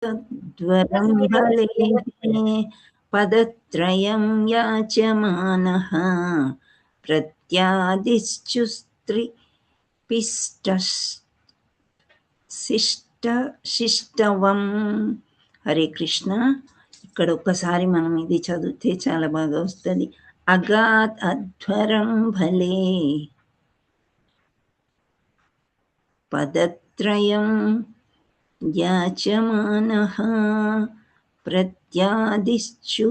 ध्वरं बलेः पदत्रयं याच्यमानः शिष्टవం. హరే కృష్ణ. ఇక్కడ ఒక్కసారి మనం ఇది చదివితే చాలా బాగా వస్తుంది. అగాత్ అధ్వరం భలే పదత్రయం యాచమానః ప్రత్యాదిశ్చు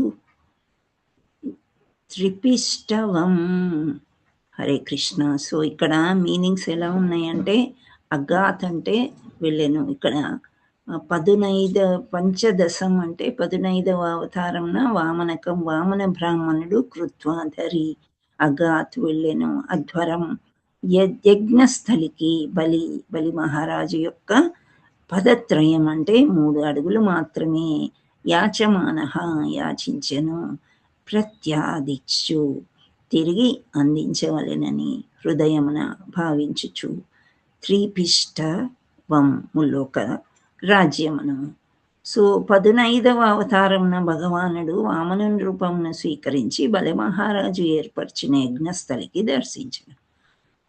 త్రిపిష్టవం. హరే కృష్ణ. సో ఇక్కడ మీనింగ్స్ ఎలా ఉన్నాయంటే, అగాత్ అంటే వెళ్ళాను, ఇక్కడ 15 పంచదశం అంటే 15వ అవతారంన వామనకం, వామన బ్రాహ్మణుడు కృత్వాధరి అగాత్ వెళ్ళాను. అధ్వరం యజ్ఞస్థలికి బలి మహారాజు యొక్క పదత్రయం అంటే 3 అడుగులు మాత్రమే, యాచమానః యాచించెను, ప్రత్యాదిచ్చు తిరిగి అందించవలెనని హృదయమున భావించుచు, త్రిపిష్టవం ముల్లోక రాజ్యమును. సో 15వ అవతారమున భగవానుడు వామనుని రూపమును స్వీకరించి బలి మహారాజు ఏర్పరిచిన యజ్ఞస్థలికి దర్శించను.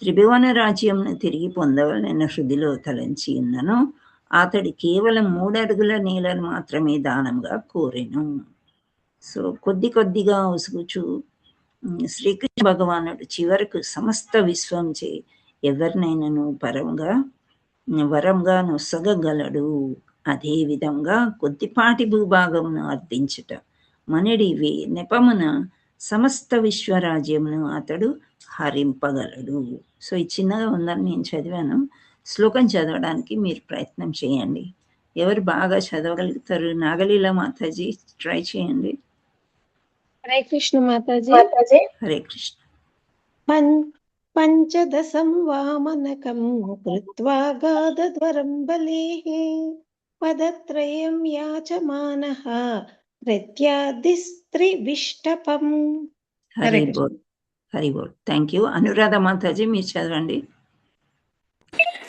త్రిభువన రాజ్యమును తిరిగి పొందవలన హృదిలో తలంచి ఉన్నను. అతడు కేవలం 3 అడుగుల నేలను మాత్రమే దానంగా కోరెను. సో కొద్దిగా ఉసుగుచు శ్రీకృష్ణ భగవానుడు చివరకు సమస్త విశ్వంచే ఎవరినైనాను వరంగా నొసగగలడు. అదే విధంగా కొద్దిపాటి భూభాగమును అర్థించుట మనడి నెపమున సమస్త విశ్వరాజ్యమును అతడు హరింపగలడు. సో ఈ చిన్నగా ఉందని నేను చదివాను. శ్లోకం చదవడానికి మీరు ప్రయత్నం చేయండి. ఎవరు బాగా చదవగలుగుతారు? నాగలీల మాతాజీ ట్రై చేయండి. హరే కృష్ణ మాతాజీ. హరే కృష్ణ. పంచదశం వామనకం కృత్వా గాదధ్వరం బలేః పదత్రయం యాచమానః ప్రత్యాదిస్త్రివిష్టపం. హరి బోల్. హరి బోల్. Thank you. అనురాధ మాతాజీ మీరు చదవండి.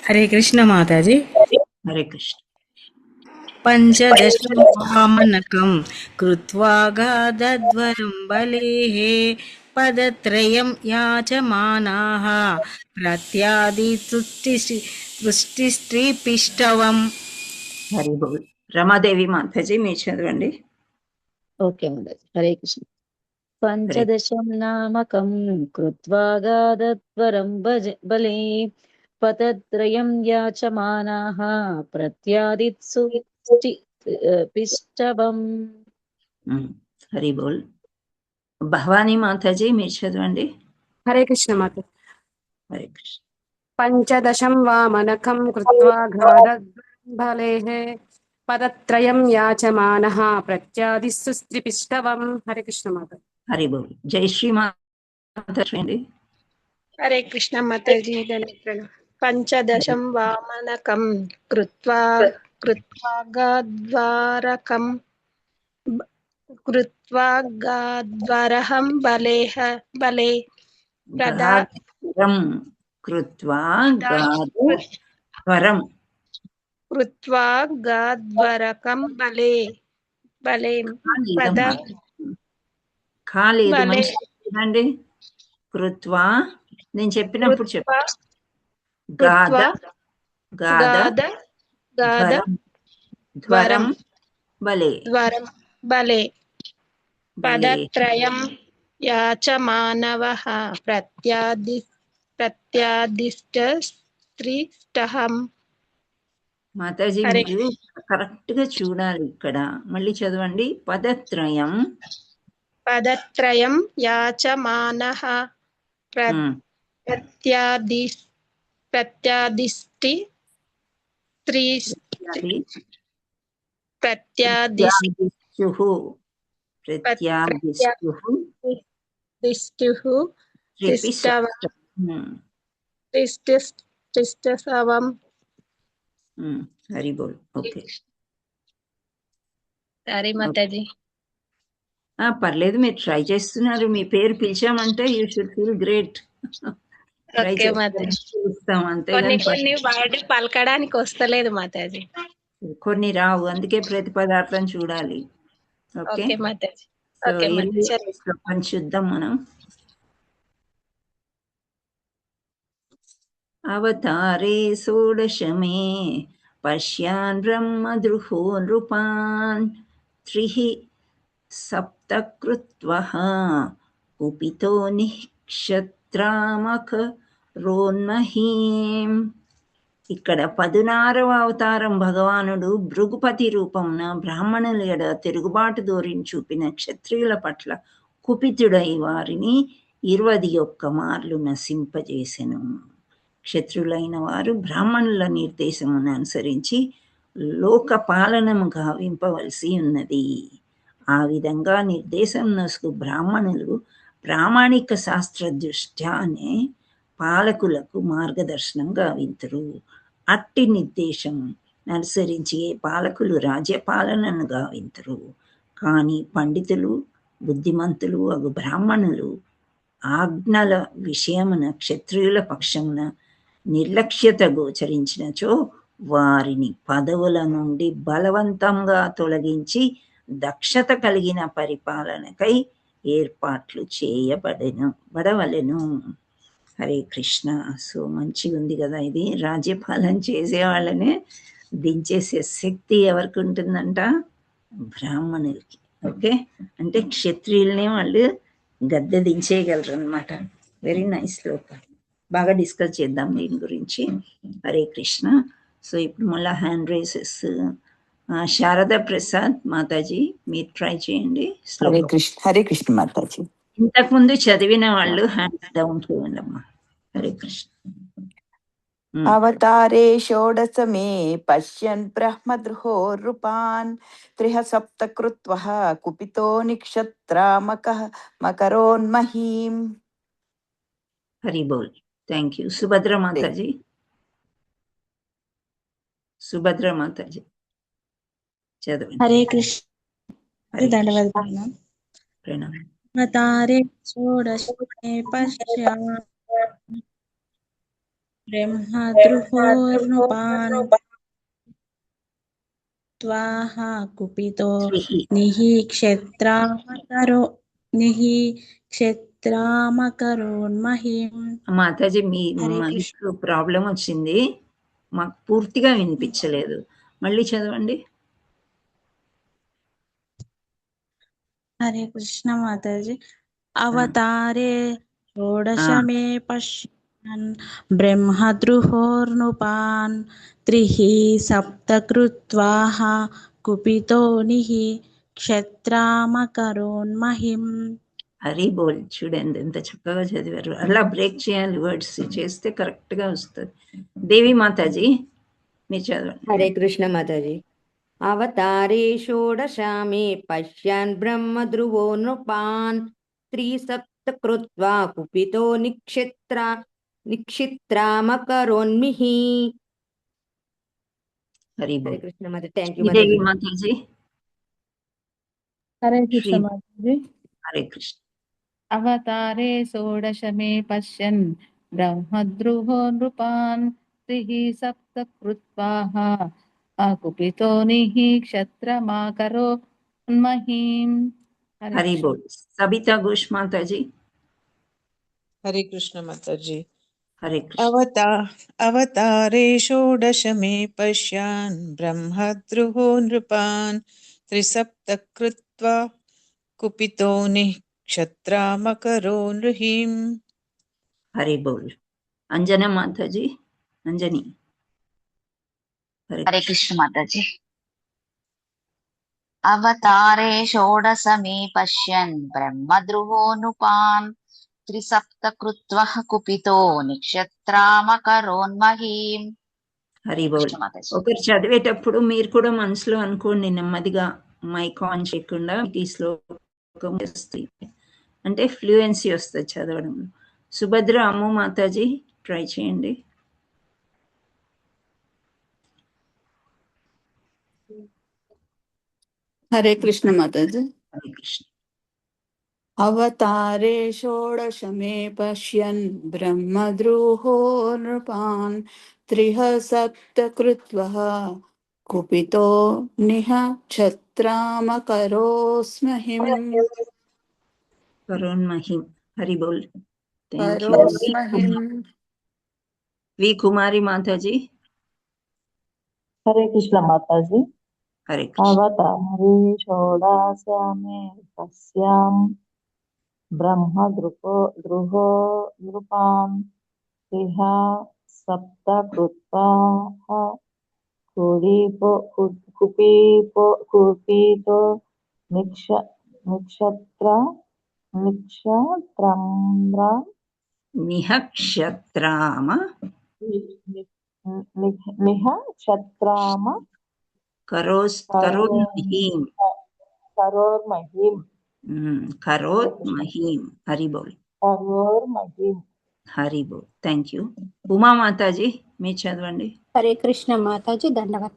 హరే కృష్ణ మాతాజీ. హరే కృష్ణ. పంచదశం వామనకం కృత్వా గాదధ్వరం బలేః పదత్రయం యాచమానాః ప్రత్యాదిస్త్రిపిష్టవం. హరి బోల్. రమాదేవి మాతాజీ మీరు చదవండి. ఓకే మాతాజీ. హరే కృష్ణ. పంచదశం నామకం కృత్వా గాదధ్వరం బలే పదత్రయం యాచమానాః ప్రత్యాదిత్సు పిష్టవం. హరి బోల్. భవానీ మాతాజీ మీరు చదవండి. హరే కృష్ణ మాత. హరే కృష్ణ. పంచదశం వామనకం కృత్వా గాదధ్వరం బలేః పదత్రయం యాచమానః ప్రత్యాదిస్త్రిపిష్టవం. హరే కృష్ణ మాత. హరి బోల్. జయశ్రీ మాతాజీ. హరే కృష్ణ మాతాజీ. పంచదశం వామనకం కృత్వా గాద్వరహం బలే గాద్వరకం బలే కాలేదండి. కృత్వా నేను చెప్పినప్పుడు చెప్ప ధ్వరం బలే పదత్రయం యాచమానవః ప్రత్యాదిస్త్రిష్టం. మాతాజీ మీరు కరెక్ట్ గా చూడాలి. ఇక్కడ మళ్ళీ చదవండి. పదత్రయం యాచమానః ప్రత్యాదిష్టవం. హరి బోల్. ఓకే. సారీ మాతాజీ. పర్లేదు, మీరు ట్రై చేస్తున్నారు. మీ పేరు పిలిచామంటే యూ షుడ్ ఫీల్ గ్రేట్. కొన్ని వర్డ్ పలకడానికి వస్తలేదు మాతాజీ. కొన్ని రావు, అందుకే ప్రతి పదార్థం చూడాలి. Okay, okay Mataji. So okay Mataji. 20వ శ్లోకం చూద్దాం మనం. అవతారే షోడశమే పశ్యాన్ బ్రహ్మద్రుహో నృపాన్ త్రిః సప్తకృత్వః కుపితో నిక్షత్రామకరోన్మహీం. ఇక్కడ 16వ అవతారం భగవానుడు భృగుపతి రూపమున బ్రాహ్మణుల ఎడ తిరుగుబాటు ధోరణి చూపిన క్షత్రియుల పట్ల కుపితుడై వారిని 21 మార్లు నశింపజేసెను. క్షత్రులైన వారు బ్రాహ్మణుల నిర్దేశమును అనుసరించి లోక పాలనము గావింపవలసి ఉన్నది. ఆ విధంగా నిర్దేశం నొసుగు బ్రాహ్మణులు ప్రామాణిక శాస్త్ర దృష్ట్యానే పాలకులకు మార్గదర్శనం గావింతురు. అట్టి నిర్దేశం అనుసరించి ఏ పాలకులు రాజ్యపాలనను గావింతురు. కానీ పండితులు బుద్ధిమంతులు అగు బ్రాహ్మణులు ఆజ్ఞల విషయమున క్షత్రియుల పక్షమున నిర్లక్ష్యత గోచరించినచో వారిని పదవుల నుండి బలవంతంగా తొలగించి దక్షత కలిగిన పరిపాలనకై ఏర్పాట్లు చేయబడవలెను. హరే కృష్ణ. సో మంచిగా ఉంది కదా ఇది. రాజ్యపాలన చేసే వాళ్ళనే దించేసే శక్తి ఎవరికి ఉంటుందంట? బ్రాహ్మణులకి. ఓకే, అంటే క్షత్రియుల్ని వాళ్ళు గద్దె దించేయగలరు అనమాట. వెరీ నైస్ శ్లోకం. బాగా డిస్కస్ చేద్దాం దీని గురించి. హరే కృష్ణ. సో ఇప్పుడు మళ్ళీ హ్యాండ్ రైసెస్ శారదా ప్రసాద్ మాతాజీ మీరు ట్రై చేయండి. హరే కృష్ణ మాతాజీ. ఇంతకుముందు చదివిన వాళ్ళు హ్యాండ్స్ డౌన్ చేయండి అమ్మా. హరే కృష్ణ. అవతారే షోడశమే పశ్యన్ బ్రహ్మద్రుహో రూపాన్ త్రిః సప్తకృత్వః కుపితో నిక్షత్రామకః మకరోన్మహీం. హరి బోల్. Thank you. సుభద్ర మాతాజీ. సుభద్ర మాతాజీ చదవండి. హరే కృష్ణ. ధన్యవాదాలు. ప్రణామం. అవతారే షోడశే పశ్యాన్ బ్రహ్మద్రుహోర్నృపాన్ త్వాః కుపితో క్షత్రామకరోన్మహీం. మాతాజీ మీ హరే మైక్ ప్రాబ్లం వచ్చింది, మాకు పూర్తిగా వినిపించలేదు. మళ్ళీ చదవండి. హరే కృష్ణ మాతాజీ. అవతారే షోడశమే పశ్యన్ బ్రహ్మద్రుహోర్నృపాన్ త్రిః సప్తకృత్వాః కుపితో క్షత్రామకరోన్మహీం. హరి బోల్. చూడండి ఎంత చక్కగా చదివారు. అలా బ్రేక్ చేయాలి, వర్డ్స్ చేస్తే కరెక్ట్ గా వస్తుంది. దేవి మాతాజీ మీరు చదవండి. హరే కృష్ణ మాతాజీ. అవతారే షోడశామే పశ్యాన్ బ్రహ్మద్రువో నృపాన్ త్రిసప్తకృత్వా కుపితో నిక్షిత్రామకరోన్మిః. హరి హరే బోల్. కృష్ణ మాతాజీ. Thank you Devi Mataji. మాతాజీ. హరే కృష్ణ మాతాజీ. హరే కృష్ణ. అవతారే షోడశమే పశ్యన్ బ్రహ్మద్రుహో నృపాన్ త్రిః సప్తకృత్వాః కుపితో క్షత్రమాకరోన్మహీం. హరి బోల్. సబితా ఘోష్ మాతాజీ. హరే కృష్ణ మాతాజీ. హరే కృష్ణ. అవతారే షోడశమే పశ్యాన్ బ్రహ్మద్రుహో నృపాన్ త్రిసప్తకృత్వా కుపితో క్షత్రామకరోన్మహీం. హరి బోల్. అంజనా మాతాజీ. అంజని. హరే కృష్ణ మాతాజీ. అవతారే షోడశమే పశ్యన్ బ్రహ్మద్రుహో నృపాన్ త్రిసప్తకృత్వః కుపితో నిక్షత్రామకరోన్మహీం. హరి బోల్. ఒకరు చదివేటప్పుడు మీరు కూడా మనసులో అనుకోండి నెమ్మదిగా, మైక్ ఆన్ చేయకుండా. ఈ శ్లోకం అంటే ఫ్లూయెన్సీ వస్తుంది చదవడంలో. సుభద్ర అమ్ము మాతాజీ ట్రై చేయండి. హరే కృష్ణ మాతాజీ. హరే కృష్ణ. అవతారే షోడశమే పశ్యన్ బ్రహ్మద్రుహో నృపాన్ త్రిః సప్తకృత్వః कुपितो निह क्षत्रामकरोस्महिम् करोन्महिम हरि बोल। Thank you. करोस्महिम् वी कुमारी माता जी। हरे कृष्ण माता जी। हरे कृष्ण। अवतारे षोडशामे तस्यां द्रुहो नृपान् इह सप्त कृत्वा कुपितो निक्षत्रम्र निहक्षत्राम निहक्षत्राम करोन्महीम। करोर्महिम् करोन्महीम हरि बोल। करोर्महिम्। हरि बोल। Thank you. उमा माता जी మీ చదవండి। हरे कृष्ण माताजी दंडवत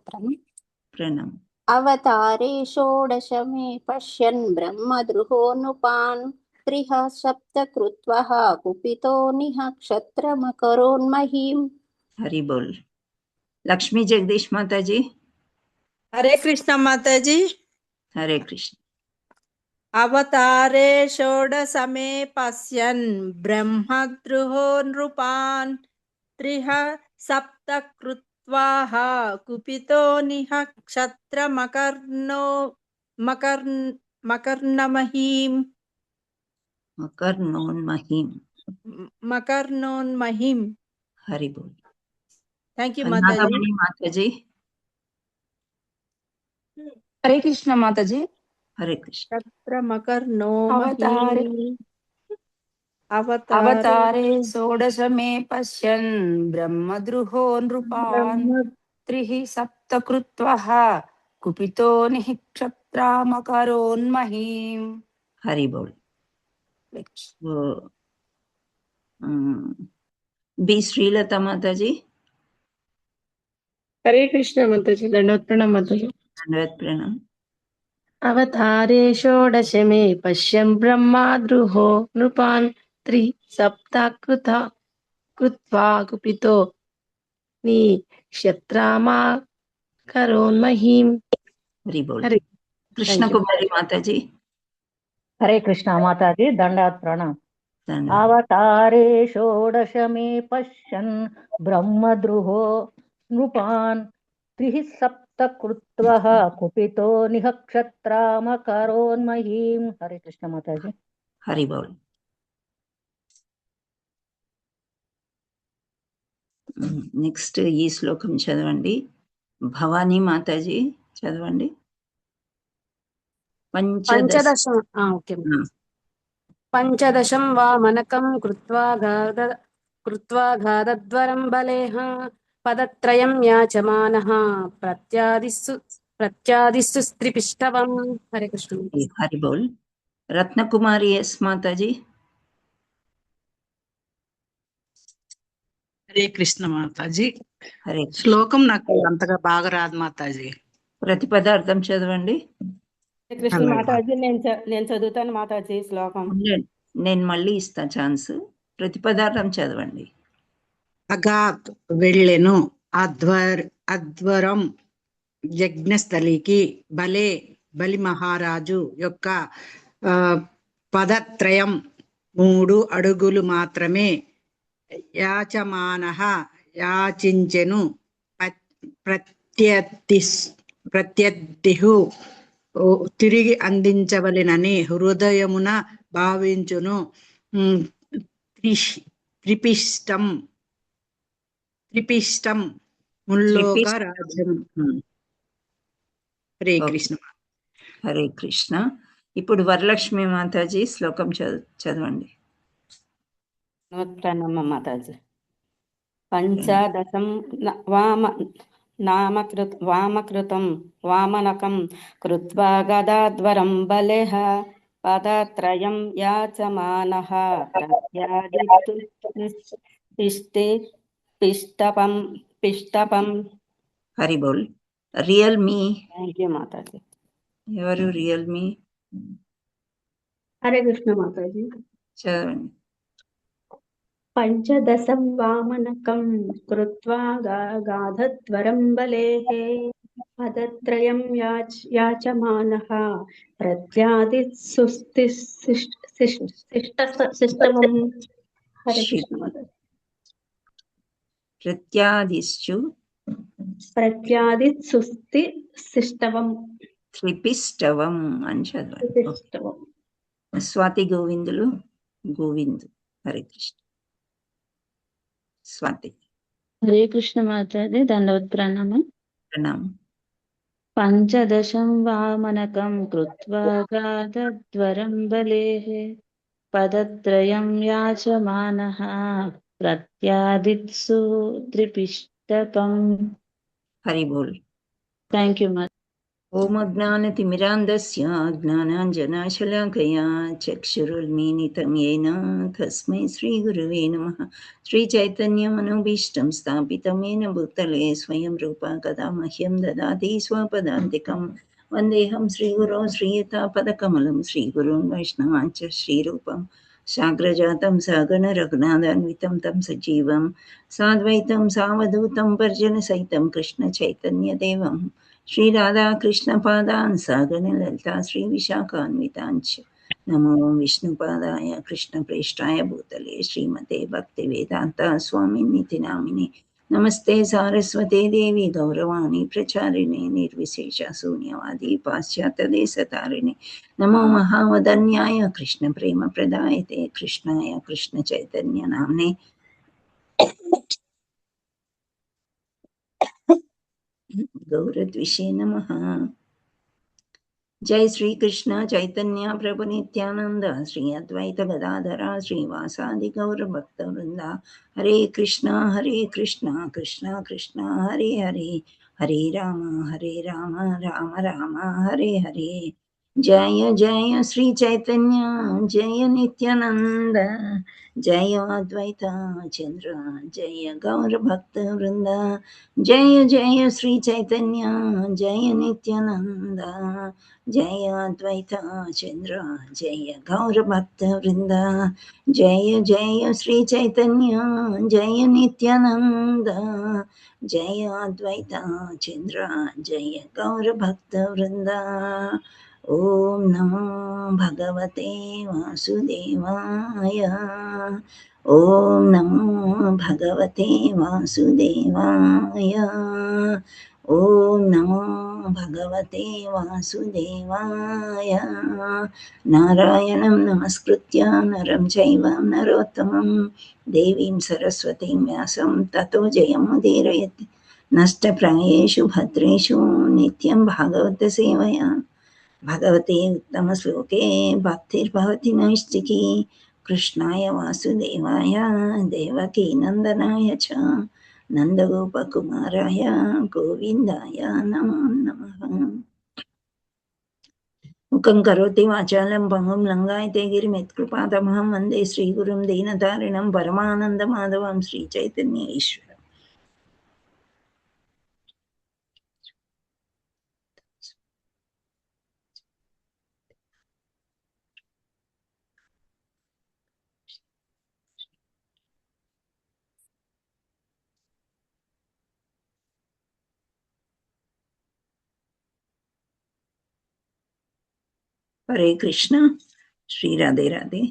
प्रणम। अवतारे षोडश मे पश्यन् ब्रह्मद्रुहो नृपान् त्रिः सप्त कृत्वः कुपितो निः क्षत्रमकरोन्महीम्। हरि बोल। लक्ष्मी जगदीश माता जी। हरे कृष्ण माताजी। हरे कृष्ण। अवतारे षोडशमे पश्यन् ब्रह्मद्रुहो नृपान् त्रिः सप्त कृत्वाः कुपितो निह मकर्णमहीम् मकर्णोन्महीम्। हरि बोल। थैंक यू माताजी। नागमणि माता जी। हरे कृष्ण माताजी। हरे कृष्ण। अवतारे अवतारे षोडशमे पश्यन् ब्रह्मद्रुहो नृपान् त्रिः सप्त कृत्वः कुपितो निः क्षत्रामकरोन्महीम्। हरि बोल। बी श्रीलता माता जी। हरे कृष्ण माताजी दंडवत प्रणाम माताजी। दंडवत प्रणाम। अवतारे षोडश मे पश्यन् ब्रह्मद्रुहो नृपान् कृत्वा कुपितो निक्षत्रामकरोन्महीम्। हरि बोल। हरे कृष्ण थैंक यू। कुमारी माता जी। हरे कृष्ण माता जी दंडात् प्रणाम। धन्यवाद। अवतारे षोडशमे पश्यन् ब्रह्मद्रुहो नृपान् त्रिः सप्त कृत्वः कुपितो निः क्षत्रामकरोन्महीम्। हरे कृष्ण माता जी। हरि बोल। నెక్స్ట్ ఈ శ్లోకం చదవండి। భవానీ మాతాజీ చదవండి। పంచదశం ఓకే పంచదశం వామనకం कृत्वा घातद्वरं बलेः पदत्रयं याचमानः प्रत्यादिस्सु स्त्रिपिष्टवम्। हरे कृष्ण। हरि बोल। रत्नकुमारी एस माताजी। హరే కృష్ణ మాతాజీ। హరే కృష్ణ। శ్లోకం నాకు అంతగా బాగా రాదు మాతాజీ। ప్రతిపదార్థం చదవండి। కృష్ణ మాతాజీ నేను చదువుతాను మాతాజీ శ్లోకం। నేను మళ్ళీ ఇస్తా ఛాన్స్। ప్రతిపదార్థం చదవండి। అగాత్ వెళ్ళెను, అధ్వరం యజ్ఞస్థలికి, బలే బలి మహారాజు యొక్క పదత్రయం 3 అడుగులు మాత్రమే, యాచమానః యాచించెను, ప్రత్యర్థిహు తిరిగి అందించవలెనని హృదయమున భావించును, త్రిపిష్టం ముల్లోక రాజ్యం। హరే కృష్ణ। హరే కృష్ణ। ఇప్పుడు వరలక్ష్మి మాతాజీ శ్లోకం చదవండి। ప్రణమ మాతాజీ। పంచదశం వామకృతం వామనకం కృత్వా గదాధ్వరం బలేః పదత్రయం యాచమానః ప్రత్యాదిస్తు పిష్టపం। హరి బోల్। Realme. Thank you Mataji. ఎవరు రియల్ మీ? హరే కృష్ణ మాతాజీ। చదవండి। పంచదశం వామనకం కృత్వా గాధద్వరం బలేః पदत्रयं याचमानः प्रत्यादिशिष्टमं हरे कृष्ण माता प्रत्यादिश्चु प्रत्यादिशिष्टमं త్రిపిష్టవం అని చదవాలి. స్వాతి గోవిందులు గోవిందు. హరే కృష్ణ. స్వాతి. హరే కృష్ణ మాతాజీ దండవత్ ప్రణామం. ప్రణామం. పంచదశం వామనకం కృత్వా గాదద్వరం బలేః పదత్రయం యాచమానః ప్రత్యాదిత్సు త్రిపిష్టకం. హరి బోల్. థ్యాంక్ యూ మాతా. ఓం అజ్ఞానతిమిరాంధస్య జ్ఞానాంజనాశలాకయా చక్షురున్మీలితం యేన తస్మై శ్రీగురవే నమః. శ్రీచైతన్యమనోభీష్టం స్థాపితం యేన భూతలే స్వయం రూపా కదా మహ్యం దదాతి స్వపదాంతికం. వందేహం శ్రీగురో శ్రీయుతాపదకమలం శ్రీగురున్ వైష్ణవాంచ శ్రీరూపం శాగ్రజాతం సగణ రఘునాథాన్వితం తం సజీవం సాద్వైతం సావధూతం పర్జన సహితం కృష్ణ చైతన్యదేవం శ్రీ రాధాకృష్ణ పాదాన్ సాగణ లలితా శ్రీ విశాఖాన్వితాంచ నమో విష్ణుపాదాయ కృష్ణ ప్రేష్టాయ భూతలే శ్రీమతే భక్తి వేదాంత స్వామి నితి నామిని నమస్తే సారస్వతే దేవి గౌరవాణి ప్రచారిణి నిర్విశేష శూన్యవాది పాశ్చాత్య దేశతారిణి నమో మహావదన్యాయ కృష్ణ ప్రేమ ప్రదాయతే కృష్ణాయ కృష్ణ చైతన్య నామ్నే गौरद्विषे नमः. जय श्री कृष्ण चैतन्य प्रभु नित्यानंद श्री अद्वैत गदाधर श्रीवासादि गौर भक्त वृंदा. हरे कृष्णा कृष्णा कृष्णा हरे हरे हरे राम राम राम हरे हरे. जय जय श्री चैतन्य जय नित्यानंद जय अद्वैत चंद्र जय गौर भक्त वृंदा. जय जय श्री चैतन्य जय नित्यानंद जय अद्वैत चंद्र जय गौर भक्त वृंदा. जय जय श्री चैतन्य जय नित्यानंद जय अद्वैत चंद्र जय गौर भक्त वृंदा. ओम नमो भगवते वासुदेवाय. ओम नमो भगवते वासुदेवाय. ओम नमो भगवते वासुदेवाय. नारायणं नमस्कृत्य नरं चैव नरोत्तमं देवीं सरस्वतीं व्यासं ततो जयमुदीरयेत्. नष्टप्रायेषु भद्रेषु नित्यं भागवतसेवया भगवते उत्तमश्लोके भक्तिर्भवति नैष्टिकी. कृष्णाय वासुदेवाय देवकी नंदनाय च नन्दगोपकुमाराय गोविन्दाय नमो नमः. मुखं करोति वाचालं भङ्गुं लङ्घयते गिरिमित्कृपातमहं वन्दे श्रीगुरुं दीनतारिणं परमानन्दमाधवं श्रीचैतन्य ईश्वरम्. हरे कृष्ण. श्री राधे राधे.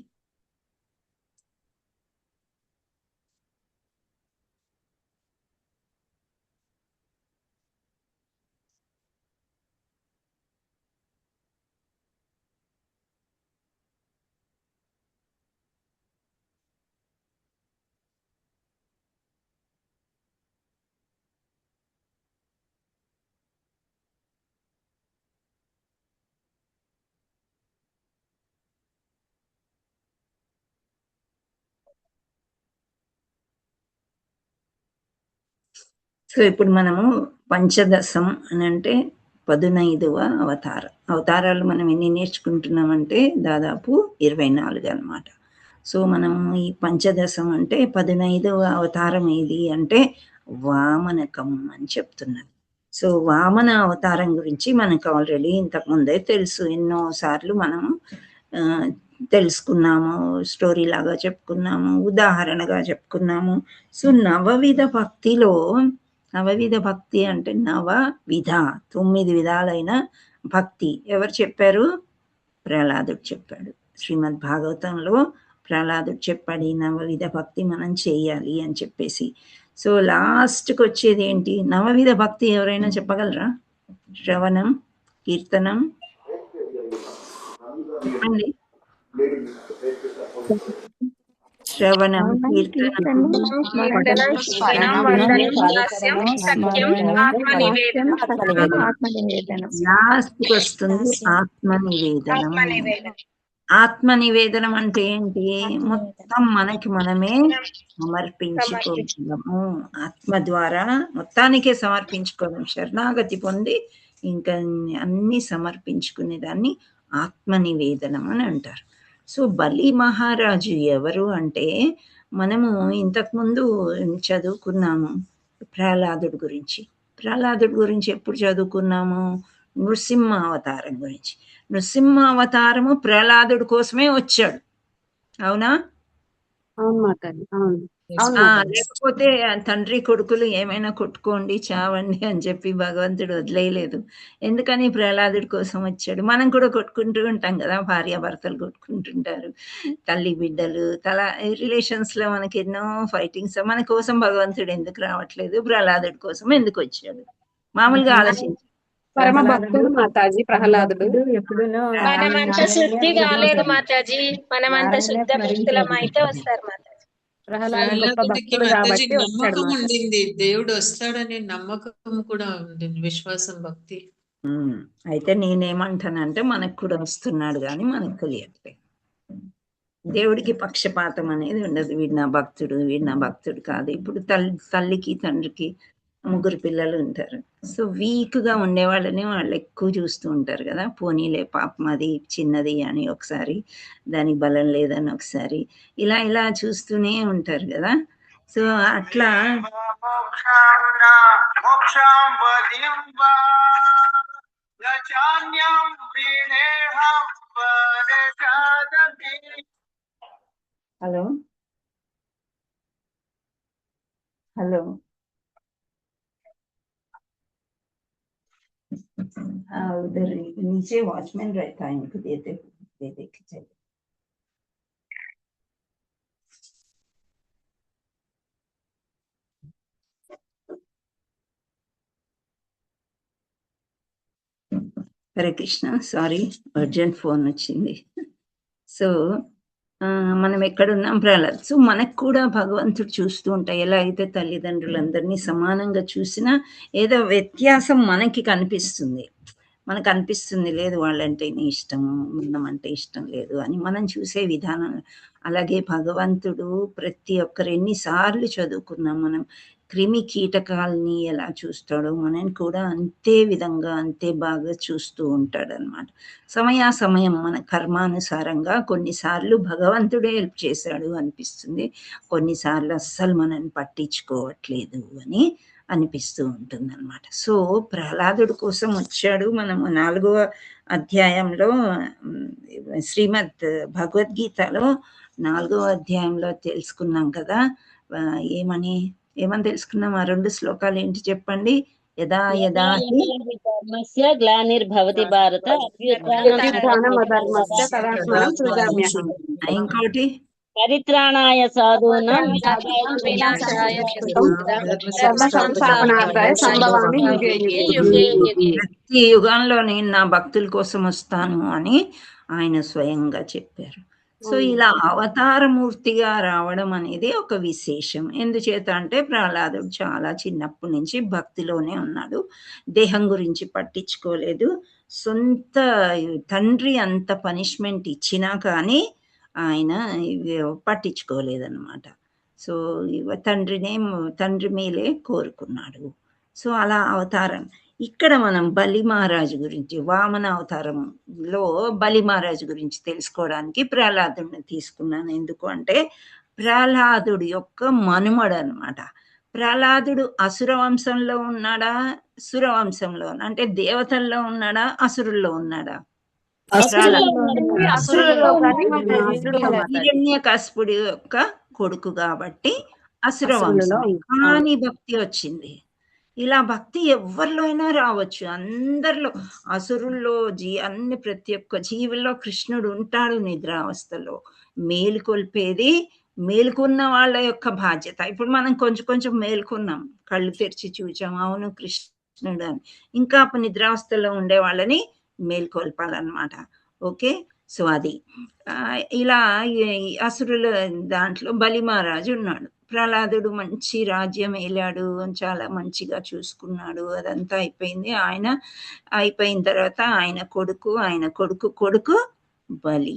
సో ఇప్పుడు మనము పంచదశం అని అంటే 15వ అవతారాలు మనం ఎన్ని నేర్చుకుంటున్నామంటే దాదాపు 24 అన్నమాట. సో మనము ఈ పంచదశం అంటే 15వ అవతారం ఏది అంటే వామనకం అని చెప్తున్నారు. సో వామన అవతారం గురించి మనకు ఆల్రెడీ ఇంతకుముందే తెలుసు, ఎన్నోసార్లు మనము తెలుసుకున్నాము, స్టోరీ లాగా చెప్పుకున్నాము, ఉదాహరణగా చెప్పుకున్నాము. సో నవవిధ భక్తిలో నవవిధ భక్తి అంటే నవవిధ 9 విధాలైన భక్తి ఎవరు చెప్పారు? ప్రహ్లాదుడు చెప్పాడు. శ్రీమద్ భాగవతంలో ప్రహ్లాదుడు చెప్పాడు ఈ నవవిధ భక్తి మనం చేయాలి అని చెప్పేసి. సో లాస్ట్కి వచ్చేది ఏంటి? నవవిధ భక్తి ఎవరైనా చెప్పగలరా? శ్రవణం, కీర్తనం, చెప్పండి. శ్రవణం, కీర్తనం, లాస్ట్కి వస్తుంది ఆత్మ నివేదనం. ఆత్మ నివేదనం అంటే ఏంటి? మొత్తం మనకి మనమే సమర్పించుకోవడము. ఆత్మ ద్వారా మొత్తానికే సమర్పించుకోవడం, శరణాగతి పొంది ఇంకా అన్ని సమర్పించుకునే దాన్ని ఆత్మ నివేదనం అని అంటారు. సో బలి మహారాజు ఎవరు అంటే, మనము ఇంతకుముందు చదువుకున్నాము ప్రహ్లాదుడి గురించి. ప్రహ్లాదుడి గురించి ఎప్పుడు చదువుకున్నాము? నృసింహ అవతారం గురించి. నృసింహ అవతారము ప్రహ్లాదుడి కోసమే వచ్చాడు, అవునా? అవును మాతాజీ, అవును. లేకపోతే తండ్రి కొడుకులు ఏమైనా కొట్టుకోండి, చావండి అని చెప్పి భగవంతుడు వదిలేయలేదు. ఎందుకని? ప్రహ్లాదుడి కోసం వచ్చాడు. మనం కూడా కొట్టుకుంటూ ఉంటాం కదా, భార్యాభర్తలు కొట్టుకుంటుంటారు, తల్లి బిడ్డలు, రిలేషన్స్ లో మనకి ఎన్నో ఫైటింగ్స్. మన కోసం భగవంతుడు ఎందుకు రావట్లేదు? ప్రహ్లాదుడి కోసం ఎందుకు వచ్చాడు? మామూలుగా ఆలోచించి పరమ భక్తుడు మాతాజీ ప్రహ్లాదుడు. ఎప్పుడునో మనమంతా శుద్ధి కాలేదు మాతాజీ, మనమంతా శుద్ధ భక్తులం అయితే వస్తారు మాతాజీ. ప్రహ్లాదు గొప్ప ప్రహ్లాదుడికి భక్తుడు మాతాజీ కాబట్టి వచ్చాడు నమ్మకం మాతాజీ. ఉండింది, దేవుడు వస్తాడనే నమ్మకం కూడా ఉండింది, విశ్వాసం, భక్తి. అయితే నేనేమంటానంటే మనకు కూడా వస్తున్నాడు కానీ మనకు తెలియట్లేదు. దేవుడికి పక్షపాతం అనేది ఉండదు. వీడు నా భక్తుడు, వీడు నా భక్తుడు కాదు. ఇప్పుడు తల్లికి తండ్రికి 3 పిల్లలు ఉంటారు. సో వీక్ గా ఉండే వాళ్ళని వాళ్ళు ఎక్కువ చూస్తూ ఉంటారు కదా, పోనీలే పాపం అది చిన్నది అని ఒకసారి, దానికి బలం లేదని ఒకసారి, ఇలా చూస్తూనే ఉంటారు కదా. సో అట్లా హలో హలో उधर नीचे वॉचमैन रहता है, इनको दे दे के चले. Hare Krishna, sorry urgent phone వచ్చింది. సో మనం ఎక్కడున్నాం? ప్రహ్లాద్. సో మనకు కూడా భగవంతుడు చూస్తూ ఉంటాయి. ఎలా అయితే తల్లిదండ్రులందరినీ సమానంగా చూసినా ఏదో వ్యత్యాసం మనకి కనిపిస్తుంది. మనకు అనిపిస్తుంది లేదు వాళ్ళంటేనే ఇష్టము, మనం అంటే ఇష్టం లేదు అని మనం చూసే విధానం. అలాగే భగవంతుడు ప్రతి ఒక్కరు ఎన్నిసార్లు చదువుకున్నాం మనం, క్రిమి కీటకాలని ఎలా చూస్తాడో మనం కూడా అంతే విధంగా అంతే బాగా చూస్తూ ఉంటాడు అనమాట. సమయం మన కర్మానుసారంగా కొన్నిసార్లు భగవంతుడే హెల్ప్ చేశాడు అనిపిస్తుంది, కొన్నిసార్లు అస్సలు మనల్ని పట్టించుకోవట్లేదు అని అనిపిస్తూ ఉంటుంది అనమాట. సో ప్రహ్లాదుడి కోసం వచ్చాడు. మనము 4వ అధ్యాయంలో శ్రీమద్ భగవద్గీతలో 4వ అధ్యాయంలో తెలుసుకున్నాం కదా. ఏమని తెలుసుకున్నాం? ఆ 2 శ్లోకాలు ఏంటి చెప్పండి? యదా యదా గ్లానిర్భవతి భారత ఇంకోటి పరిత్రాణాయ సాధూనాం ప్రతి యుగంలో నేను నా భక్తుల కోసం వస్తాను అని ఆయన స్వయంగా చెప్పారు. సో ఇలా అవతారమూర్తిగా రావడం అనేది ఒక విశేషం. ఎందుచేత అంటే ప్రహ్లాదుడు చాలా చిన్నప్పటి నుంచి భక్తిలోనే ఉన్నాడు, దేహం గురించి పట్టించుకోలేదు. సొంత తండ్రి అంత పనిష్మెంట్ ఇచ్చినా కానీ ఆయన పట్టించుకోలేదన్నమాట. సో తండ్రి మేలే కోరుకున్నాడు. సో అలా అవతారం. ఇక్కడ మనం బలి మహారాజు గురించి, వామన అవతారంలో బలి మహారాజు గురించి తెలుసుకోవడానికి ప్రహ్లాదుడిని తీసుకున్నాను. ఎందుకు అంటే ప్రహ్లాదుడి యొక్క మనుమడు అనమాట. ప్రహ్లాదుడు అసుర వంశంలో ఉన్నాడా, సుర వంశంలో అంటే దేవతల్లో ఉన్నాడా, అసురుల్లో ఉన్నాడా? హిరణ్యకశిపుడి యొక్క కొడుకు కాబట్టి అసుర వంశం. కానీ భక్తి వచ్చింది. ఇలా భక్తి ఎవరిలో అయినా రావచ్చు. అందరిలో అసురుల్లో అన్ని ప్రతి ఒక్క జీవుల్లో కృష్ణుడు ఉంటాడు నిద్రావస్థలో. మేలుకొల్పేది మేలుకున్న వాళ్ళ యొక్క బాధ్యత. ఇప్పుడు మనం కొంచెం కొంచెం మేలుకున్నాం. కళ్ళు తెరిచి చూచాం. అవును కృష్ణుడు అని. ఇంకా నిద్రావస్థలో ఉండే వాళ్ళని మేల్కొల్పాలన్నమాట. ఓకే. సో అది ఇలా అసురుల దాంట్లో బలి మహారాజు ఉన్నాడు. ప్రహ్లాదుడు మంచి రాజ్యం ఏలాడు, చాలా మంచిగా చూసుకున్నాడు. అదంతా అయిపోయింది. ఆయన అయిపోయిన తర్వాత ఆయన కొడుకు బలి.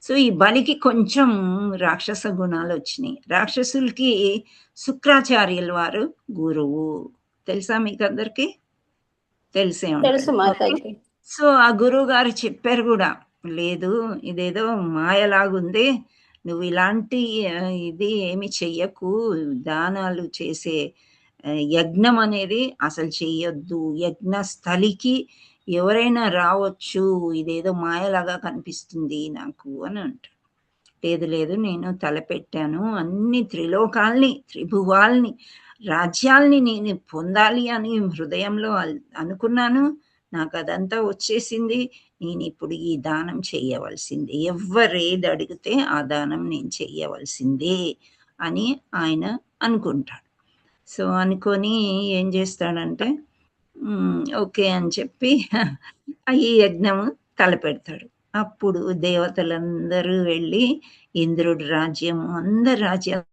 సో ఈ బలికి కొంచెం రాక్షస గుణాలు వచ్చినాయి. రాక్షసులకి శుక్రాచార్యుల వారు గురువు. తెలుసా మీకు అందరికి? తెలిసే ఉంటుంది. సో ఆ గురువు గారు చెప్పారు కూడా, లేదు ఇదేదో మాయలాగుంది, నువ్వు ఇలాంటి ఇది ఏమి చెయ్యకు, దానాలు చేసే యజ్ఞం అనేది అసలు చెయ్యొద్దు, యజ్ఞ స్థలికి ఎవరైనా రావచ్చు, ఇదేదో మాయలాగా కనిపిస్తుంది నాకు అని అంటాడు. లేదు లేదు, నేను తలపెట్టాను, అన్ని త్రిలోకాల్ని, త్రిభువాల్ని, రాజ్యాల్ని నేను పొందాలి అని హృదయంలో అనుకున్నాను. నాకు అదంతా వచ్చేసింది. నేను ఇప్పుడు ఈ దానం చెయ్యవలసిందే, ఎవరేది అడిగితే ఆ దానం నేను చెయ్యవలసిందే అని ఆయన అనుకుంటాడు. సో అనుకొని ఏం చేస్తాడంటే ఓకే అని చెప్పి ఈ యజ్ఞము తలపెడతాడు. అప్పుడు దేవతలందరూ వెళ్ళి ఇంద్రుడి రాజ్యము, అందరి రాజ్యాలు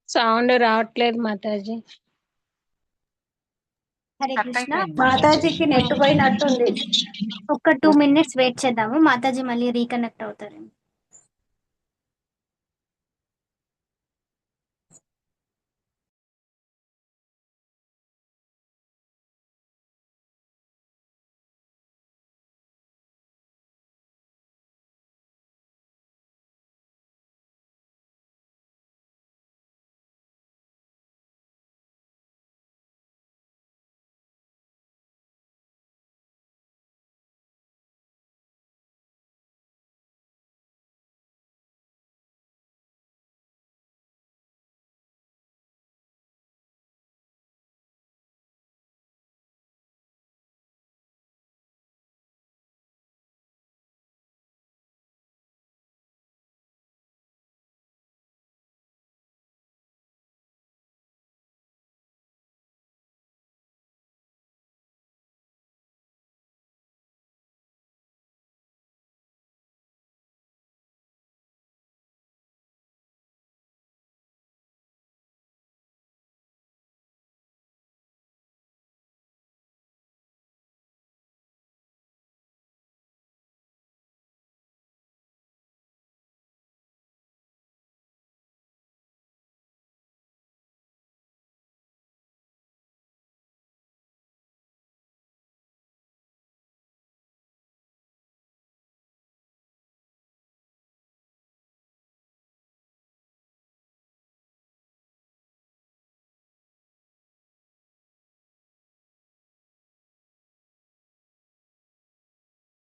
సౌండ్ రావట్లేదు మాతాజీ. హరే కృష్ణ. మాతాజీకి నెట్ పోయినట్టుంది. ఒక 2 minutes వెయిట్ చేద్దాము, మాతాజీ మళ్ళీ రీకనెక్ట్ అవుతారేమో.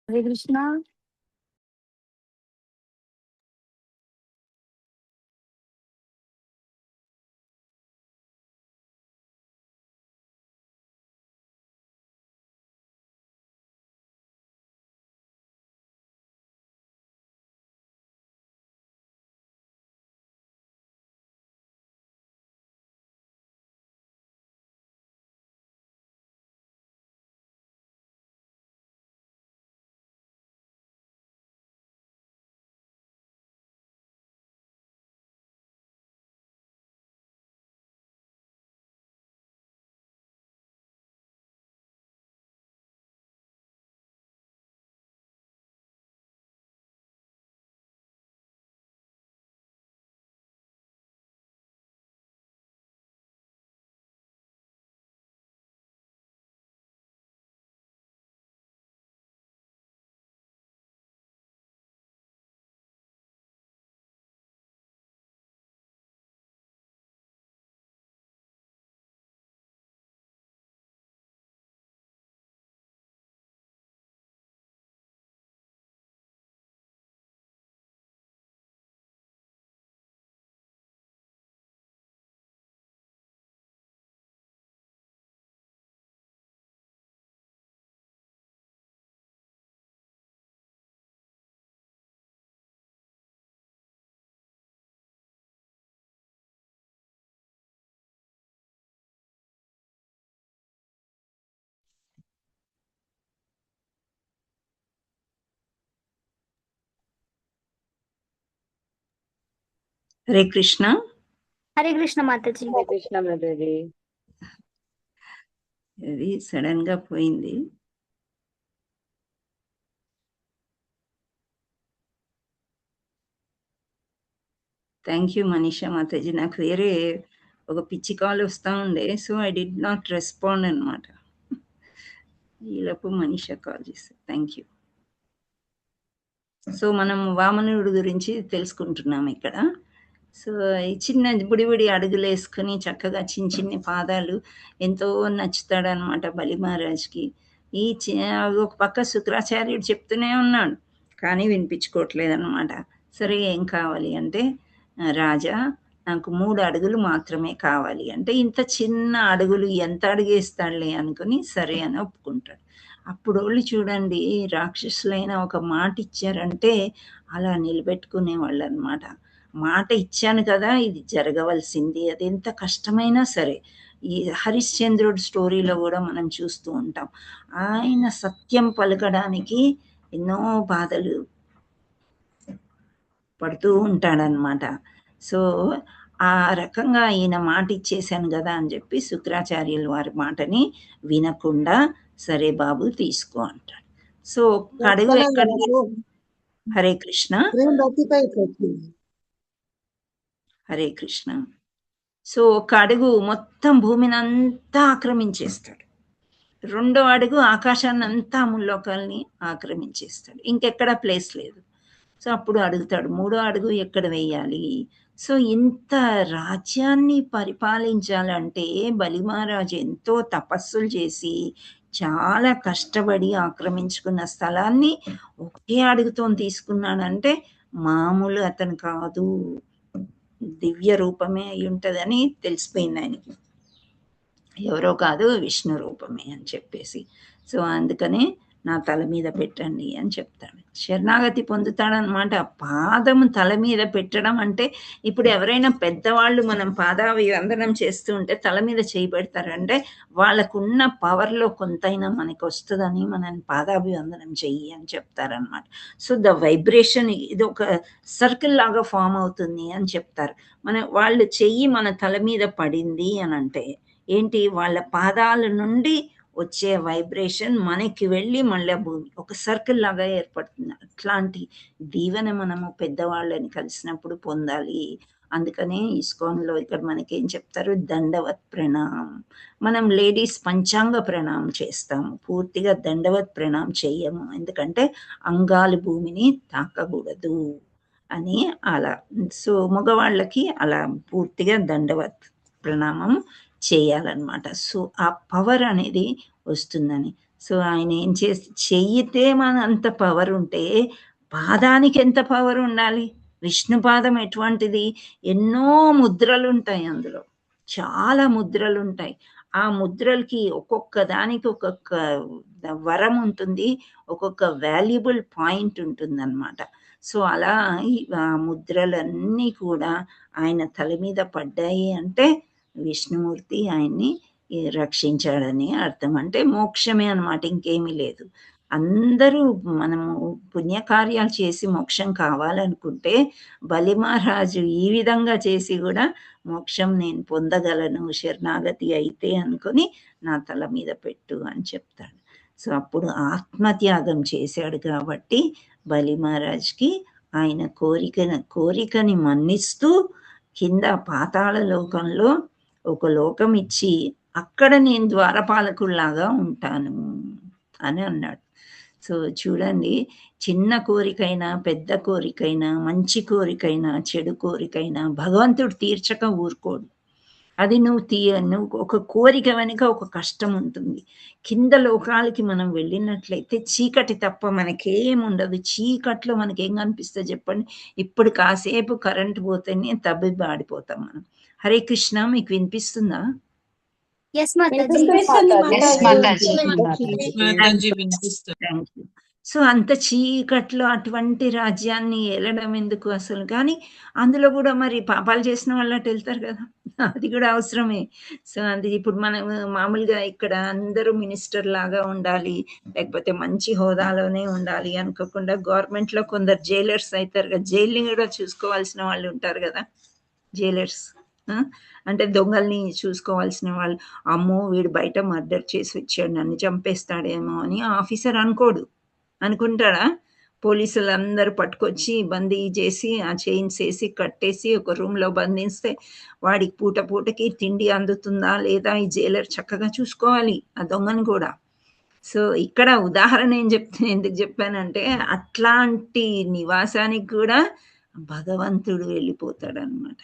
హరే కృష్ణ. హరే కృష్ణ. హరే కృష్ణ మాతాజీ. హరే కృష్ణ మాతాజీ. ఇది సడన్ గా పోయింది. Thank you Manisha Mataji. నాకు వేరే ఒక పిచ్చి కాల్ వస్తూ ఉండే, so I did not respond అనమాట. ఈలోపు మనీషా కాల్ చేస్తారు. Thank you. సో మనం వామనుడి గురించి తెలుసుకుంటున్నాం ఇక్కడ. సో ఈ చిన్న బుడిబుడి అడుగులు వేసుకుని చక్కగా చిన్న చిన్ని పాదాలు ఎంతో నచ్చుతాడనమాట బలి మహారాజ్కి. ఒక పక్క శుక్రాచార్యుడు చెప్తూనే ఉన్నాడు, కానీ వినిపించుకోవట్లేదన్నమాట. సరే ఏం కావాలి అంటే, రాజా నాకు 3 అడుగులు మాత్రమే కావాలి అంటే, ఇంత చిన్న అడుగులు ఎంత అడుగేస్తాడులే అనుకుని సరే అని ఒప్పుకుంటాడు. అప్పుడు వాళ్ళు చూడండి, రాక్షసులైన ఒక మాట ఇచ్చారంటే అలా నిలబెట్టుకునేవాళ్ళు అనమాట. మాట ఇచ్చాను కదా, ఇది జరగవలసింది, అది ఎంత కష్టమైనా సరే. ఈ హరిశ్చంద్రుడి స్టోరీలో కూడా మనం చూస్తూ ఉంటాం. ఆయన సత్యం పలకడానికి ఎన్నో బాధలు పడుతూ ఉంటాడనమాట. సో ఆ రకంగా ఈయన మాట ఇచ్చేసాను కదా అని చెప్పి శుక్రాచార్యుల వారి మాటని వినకుండా సరే బాబు తీసుకో అంటాడు. సో కడుగు ఎక్కడ? హరే కృష్ణ. హరే కృష్ణ. సో ఒక అడుగు మొత్తం భూమిని అంతా ఆక్రమించేస్తాడు. 2వ అడుగు ఆకాశాన్ని అంతా ముల్లోకాల్ని ఆక్రమించేస్తాడు. ఇంకెక్కడ ప్లేస్ లేదు. సో అప్పుడు అడుగుతాడు 3వ అడుగు ఎక్కడ వేయాలి? సో ఇంత రాజ్యాన్ని పరిపాలించాలంటే బలి మహారాజు ఎంతో తపస్సులు చేసి చాలా కష్టపడి ఆక్రమించుకున్న స్థలాన్ని ఒకే అడుగుతో తీసుకున్నాడంటే మామూలు అతను కాదు, దివ్య రూపమే అయి ఉంటుందని తెలిసిపోయింది ఆయనకి. ఎవరో కాదు, విష్ణు రూపమే అని చెప్పేసి. సో అందుకనే నా తల మీద పెట్టండి అని చెప్తాడు. శరణాగతి పొందుతాడనమాట. పాదము తల మీద పెట్టడం అంటే, ఇప్పుడు ఎవరైనా పెద్దవాళ్ళు మనం పాదాభివందనం చేస్తూ ఉంటే తల మీద చేయి పెడతారంటే వాళ్ళకున్న పవర్లో కొంతైనా మనకి వస్తుందని మనం పాదాభివందనం చెయ్యి అని చెప్తారనమాట. సో ద వైబ్రేషన్ ఇది ఒక సర్కిల్ లాగా ఫామ్ అవుతుంది అని చెప్తారు. వాళ్ళు చెయ్యి మన తల మీద పడింది అని అంటే ఏంటి, వాళ్ళ పాదాల నుండి వచ్చే వైబ్రేషన్ మనకి వెళ్ళి మళ్ళీ భూమి ఒక సర్కిల్ లాగా ఏర్పడుతుంది. అట్లాంటి దీవెన మనము పెద్దవాళ్ళని కలిసినప్పుడు పొందాలి. అందుకనే ఇస్కాన్లో ఇక్కడ మనకేం చెప్తారు, దండవత్ ప్రణామం. మనం లేడీస్ పంచాంగ ప్రణామం చేస్తాము, పూర్తిగా దండవత్ ప్రణామం చెయ్యము. ఎందుకంటే అంగాలు భూమిని తాకకూడదు అని అలా. సో మగవాళ్ళకి అలా పూర్తిగా దండవత్ ప్రణామం చేయాలన్నమాట. సో ఆ పవర్ అనేది వస్తుందని. సో ఆయన ఏం చెయ్యితే మన అంత పవర్ ఉంటే పాదానికి ఎంత పవర్ ఉండాలి? విష్ణు పాదం ఎటువంటిది? ఎన్నో ముద్రలు ఉంటాయి, అందులో చాలా ముద్రలు ఉంటాయి. ఆ ముద్రలకి ఒక్కొక్క దానికి ఒక్కొక్క వరం ఉంటుంది, ఒక్కొక్క వాల్యుబుల్ పాయింట్ ఉంటుంది అన్నమాట. సో అలా ఆ ముద్రలన్నీ కూడా ఆయన తల మీద పడ్డాయి అంటే విష్ణుమూర్తి ఆయన్ని రక్షించాడని అర్థం. అంటే మోక్షమే అన్నమాట, ఇంకేమీ లేదు. అందరూ మనము పుణ్యకార్యాలు చేసి మోక్షం కావాలనుకుంటే బలి మహారాజు ఈ విధంగా చేసి కూడా మోక్షం నేను పొందగలను శరణాగతి అయితే అనుకొని నా తల మీద పెట్టు అని చెప్తాడు. సో అప్పుడు ఆత్మత్యాగం చేశాడు కాబట్టి బలి మహారాజ్కి ఆయన కోరికని మన్నిస్తూ కింద పాతాళ లోకంలో ఒక లోకం ఇచ్చి అక్కడ నేను ద్వారపాలకుల్లాగా ఉంటాను అని అన్నాడు. సో చూడండి, చిన్న కోరికైనా పెద్ద కోరికైనా మంచి కోరికైనా చెడు కోరికైనా భగవంతుడు తీర్చక ఊరుకోడు. అది నువ్వు ఒక కోరిక వెనుక ఒక కష్టం ఉంటుంది. కింద లోకాలకి మనం వెళ్ళినట్లయితే చీకటి తప్ప మనకేముండదు. చీకట్లో మనకేం కనిపిస్తుంది చెప్పండి? ఇప్పుడు కాసేపు కరెంట్ పోతేనే తబ్బిబాడిపోతాం మనం. హరే కృష్ణ, మీకు వినిపిస్తుందా? సో అంత చీకట్లో అటువంటి రాజ్యాన్ని ఏలడం ఎందుకు అసలు? కానీ అందులో కూడా మరి పాపాలు చేసిన వాళ్ళు అటు వెళ్తారు కదా, అది కూడా అవసరమే. సో అది ఇప్పుడు మనం మామూలుగా ఇక్కడ అందరూ మినిస్టర్ లాగా ఉండాలి, లేకపోతే మంచి హోదాలోనే ఉండాలి అనుకోకుండా గవర్నమెంట్లో కొందరు జైలర్స్ అవుతారు కదా, జైల్ని కూడా చూసుకోవాల్సిన వాళ్ళు ఉంటారు కదా. జైలర్స్. అంటే దొంగల్ని చూసుకోవాల్సిన వాళ్ళు, అమ్మో వీడు బయట మర్డర్ చేసి వచ్చాడు నన్ను చంపేస్తాడేమో అని ఆఫీసర్ అనుకోడు. అనుకుంటాడా? పోలీసులందరూ పట్టుకొచ్చి బందీ చేసి ఆ చైన్స్ వేసి కట్టేసి ఒక రూమ్లో బంధిస్తే వాడికి పూట పూటకి తిండి అందుతుందా లేదా ఈ జైలర్ చక్కగా చూసుకోవాలి ఆ దొంగని కూడా. సో ఇక్కడ ఉదాహరణ ఎందుకు చెప్పానంటే అట్లాంటి నివాసానికి కూడా భగవంతుడు వెళ్ళిపోతాడు అనమాట.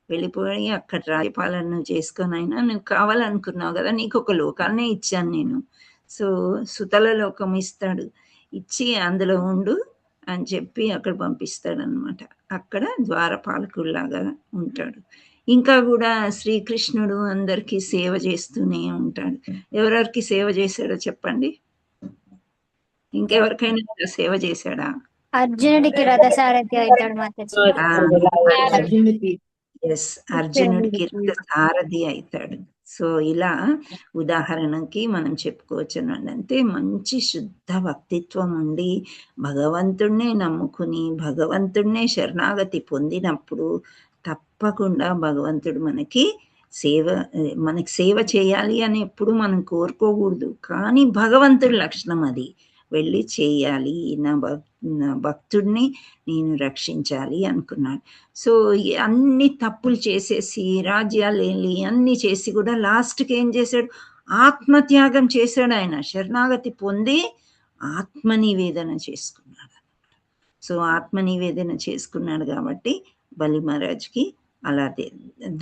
వెళ్ళిపోయి అక్కడ రాజ్యపాలన నువ్వు చేసుకొని అయినా నువ్వు కావాలనుకున్నావు కదా, నీకు ఒక లోకాన్నే ఇచ్చాను నేను, సో సుతల లోకం ఇస్తాడు, ఇచ్చి అందులో ఉండు అని చెప్పి అక్కడ పంపిస్తాడు అనమాట. అక్కడ ద్వారపాలకుల్లాగా ఉంటాడు. ఇంకా కూడా శ్రీకృష్ణుడు అందరికీ సేవ చేస్తూనే ఉంటాడు. ఎవరెవరికి సేవ చేశాడో చెప్పండి. ఇంకెవరికైనా సేవ చేశాడా? అర్జునుడికి రథసారథి అవుతాడు మాతాజీ. ఎస్, అర్జునుడికి రథసారథి అవుతాడు. సో ఇలా ఉదాహరణకి మనం చెప్పుకోవచ్చు అంటే మంచి శుద్ధ భక్తిత్వం ఉండి భగవంతుడినే నమ్ముకుని భగవంతుడినే శరణాగతి పొందినప్పుడు తప్పకుండా భగవంతుడు మనకి సేవ చేయాలి అని ఎప్పుడు మనం కోరుకోకూడదు. కానీ భగవంతుడి లక్షణం అది, వెళ్ళి చేయాలి, నా భక్తుడిని నేను రక్షించాలి అనుకున్నాడు. సో అన్ని తప్పులు చేసేసి రాజ్యాలు వెళ్ళి అన్ని చేసి కూడా లాస్ట్కి ఏం చేశాడు? ఆత్మత్యాగం చేశాడు. ఆయన శరణాగతి పొంది ఆత్మనివేదన చేసుకున్నాడు. సో ఆత్మనివేదన చేసుకున్నాడు కాబట్టి బలి మహారాజ్కి అలా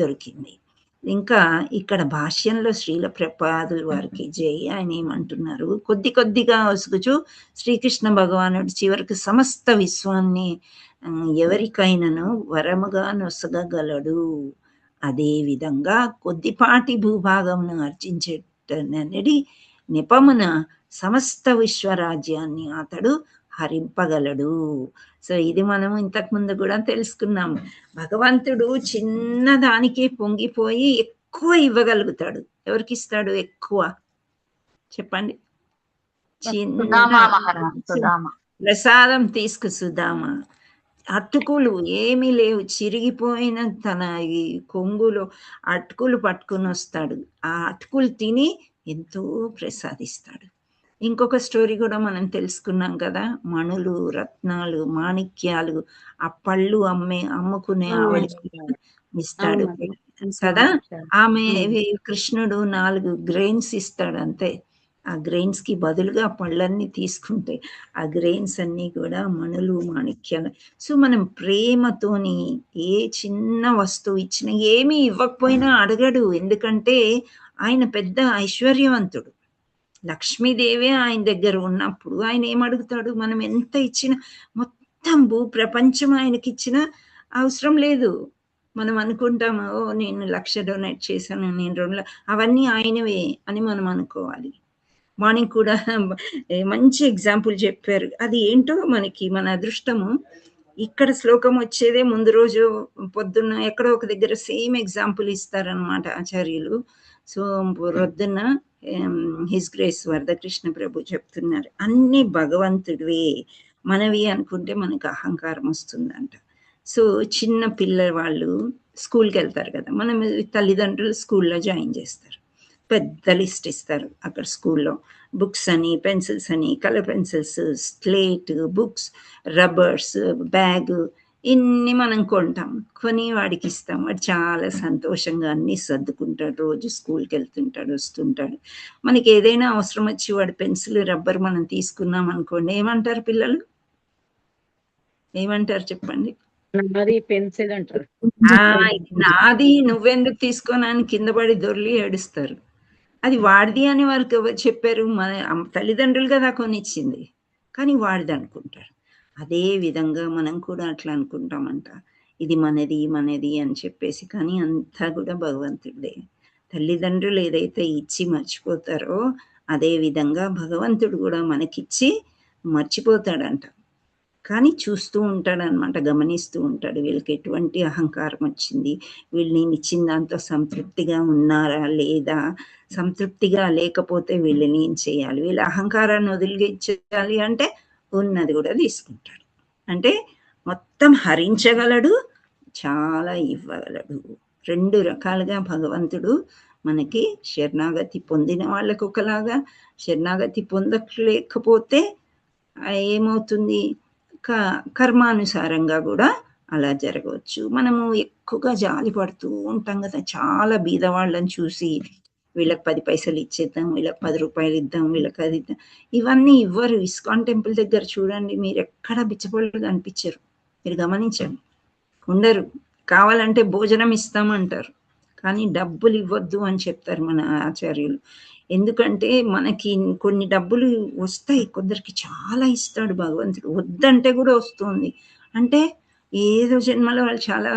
దొరికింది. ఇంకా ఇక్కడ భాష్యంలో శ్రీల ప్రపాదుల వారికి జై ఆయన ఏమంటున్నారు, కొద్ది కొద్దిగా వసుగుచు శ్రీకృష్ణ భగవానుడు చివరికి సమస్త విశ్వాన్ని ఎవరికైనాను వరముగా నొసగగలడు. అదే విధంగా కొద్దిపాటి భూభాగంను అర్జించేటనడి నెపమున సమస్త విశ్వరాజ్యాన్ని అతడు హరింపగలడు. సో ఇది మనం ఇంతకుముందు కూడా తెలుసుకున్నాం. భగవంతుడు చిన్న దానికే పొంగిపోయి ఎక్కువ ఇవ్వగలుగుతాడు. ఎవరికి ఇస్తాడు ఎక్కువ చెప్పండి? ప్రసాదం తీసుకు సుధామ అటుకులు ఏమీ లేవు, చిరిగిపోయిన తన ఈ కొంగులో అటుకులు పట్టుకుని వస్తాడు. ఆ అటుకులు తిని ఎంతో ప్రసాదిస్తాడు. ఇంకొక స్టోరీ కూడా మనం తెలుసుకున్నాం కదా, మణులు రత్నాలు మాణిక్యాలు ఆ పళ్ళు అమ్ముకునే ఆవిడకి ఇస్తాడు కదా. ఆమె కృష్ణుడు 4 గ్రెయిన్స్ ఇస్తాడు అంతే. ఆ గ్రెయిన్స్ కి బదులుగా పళ్ళన్నీ తీసుకుంటే ఆ గ్రెయిన్స్ అన్ని కూడా మణులు మాణిక్యాలు. సో మనం ప్రేమతోని ఏ చిన్న వస్తువు ఇచ్చినా, ఏమీ ఇవ్వకపోయినా అడగడు, ఎందుకంటే ఆయన పెద్ద ఐశ్వర్యవంతుడు. లక్ష్మీదేవి ఆయన దగ్గర ఉన్నప్పుడు ఆయన ఏమడుగుతాడు? మనం ఎంత ఇచ్చినా, మొత్తం ప్రపంచం ఆయనకి ఇచ్చినా అవసరం లేదు. మనం అనుకుంటాము, ఓ నేను 1,00,000 డొనేట్ చేశాను, నేను 2 అవన్నీ ఆయనవే అని మనం అనుకోవాలి. మార్నింగ్ కూడా మంచి ఎగ్జాంపుల్ చెప్పారు. అది ఏంటో మనకి మన అదృష్టము. ఇక్కడ శ్లోకం వచ్చేదే ముందు రోజు పొద్దున్న ఎక్కడో ఒక దగ్గర సేమ్ ఎగ్జాంపుల్ ఇస్తారనమాట ఆచార్యులు. సో పొద్దున్న హిస్ గ్రేస్ వరదకృష్ణ ప్రభు చెప్తున్నారు, అన్ని భగవంతుడివే, మనవి అనుకుంటే మనకు అహంకారం వస్తుందంట. సో చిన్న పిల్లవాళ్ళు స్కూల్కి వెళ్తారు కదా, మనం తల్లిదండ్రులు స్కూల్లో జాయిన్ చేస్తారు, పెద్ద లిస్ట్ ఇస్తారు అక్కడ స్కూల్లో, బుక్స్ అని, పెన్సిల్స్ అని, colour pencils, slate, books, rubbers, bag, ఇన్ని మనం కొంటాం, కొని వాడికి ఇస్తాం. వాడు చాలా సంతోషంగా అన్ని సర్దుకుంటాడు, రోజు స్కూల్కి వెళ్తుంటాడు, వస్తుంటాడు. మనకి ఏదైనా అవసరం వచ్చి వాడు పెన్సిల్ రబ్బర్ మనం తీసుకున్నాం అనుకోండి, ఏమంటారు పిల్లలు? ఏమంటారు చెప్పండి? నాది పెన్సిల్ అంటారు. నాది, నువ్వెందుకు తీసుకోనని కింద పడి దొర్లి ఏడుస్తారు. అది వాడిది అని వారికి చెప్పారు, మన తల్లిదండ్రులు కదా కొనిచ్చింది, కానీ వాడిది అనుకుంటారు. అదే విధంగా మనం కూడా అట్లా అనుకుంటామంట, ఇది మనది మనది అని చెప్పేసి, కానీ అంతా కూడా భగవంతుడే. తల్లిదండ్రులు ఏదైతే ఇచ్చి మర్చిపోతారో అదే విధంగా భగవంతుడు కూడా మనకిచ్చి మర్చిపోతాడంట. కానీ చూస్తూ ఉంటాడు అనమాట, గమనిస్తూ ఉంటాడు, వీళ్ళకి ఎటువంటి అహంకారం వచ్చింది, వీళ్ళు నేను ఇచ్చిన దాంతో సంతృప్తిగా ఉన్నారా లేదా, సంతృప్తిగా లేకపోతే వీళ్ళని ఏం చేయాలి, వీళ్ళ అహంకారాన్ని వదిలించాలి అంటే ఉన్నది కూడా తీసుకుంటాడు. అంటే మొత్తం హరించగలడు, చాలా ఇవ్వగలడు. 2 రకాలుగా భగవంతుడు మనకి శరణాగతి పొందిన వాళ్ళకు ఒకలాగా, శరణాగతి పొందలేకపోతే ఏమవుతుంది కర్మానుసారంగా కూడా అలా జరగవచ్చు. మనము ఎక్కువగా జాలి పడుతూ ఉంటాం కదా, చాలా బీదవాళ్ళని చూసి వీళ్ళకి 10 పైసలు ఇచ్చేద్దాం, వీళ్ళకి 10 రూపాయలు ఇద్దాం, వీళ్ళకి అది ఇద్దాం. ఇవన్నీ ఇవ్వరు. ఇస్కాన్ టెంపుల్ దగ్గర చూడండి, మీరు ఎక్కడ బిచ్చపళ్ళు కనిపించరు. మీరు గమనించండి, ఉండరు. కావాలంటే భోజనం ఇస్తామంటారు, కానీ డబ్బులు ఇవ్వద్దు అని చెప్తారు మన ఆచార్యులు. ఎందుకంటే మనకి కొన్ని డబ్బులు వస్తాయి, కొందరికి చాలా ఇస్తాడు భగవంతుడు, వద్దంటే కూడా వస్తుంది. అంటే ఏదో జన్మలో వాళ్ళు చాలా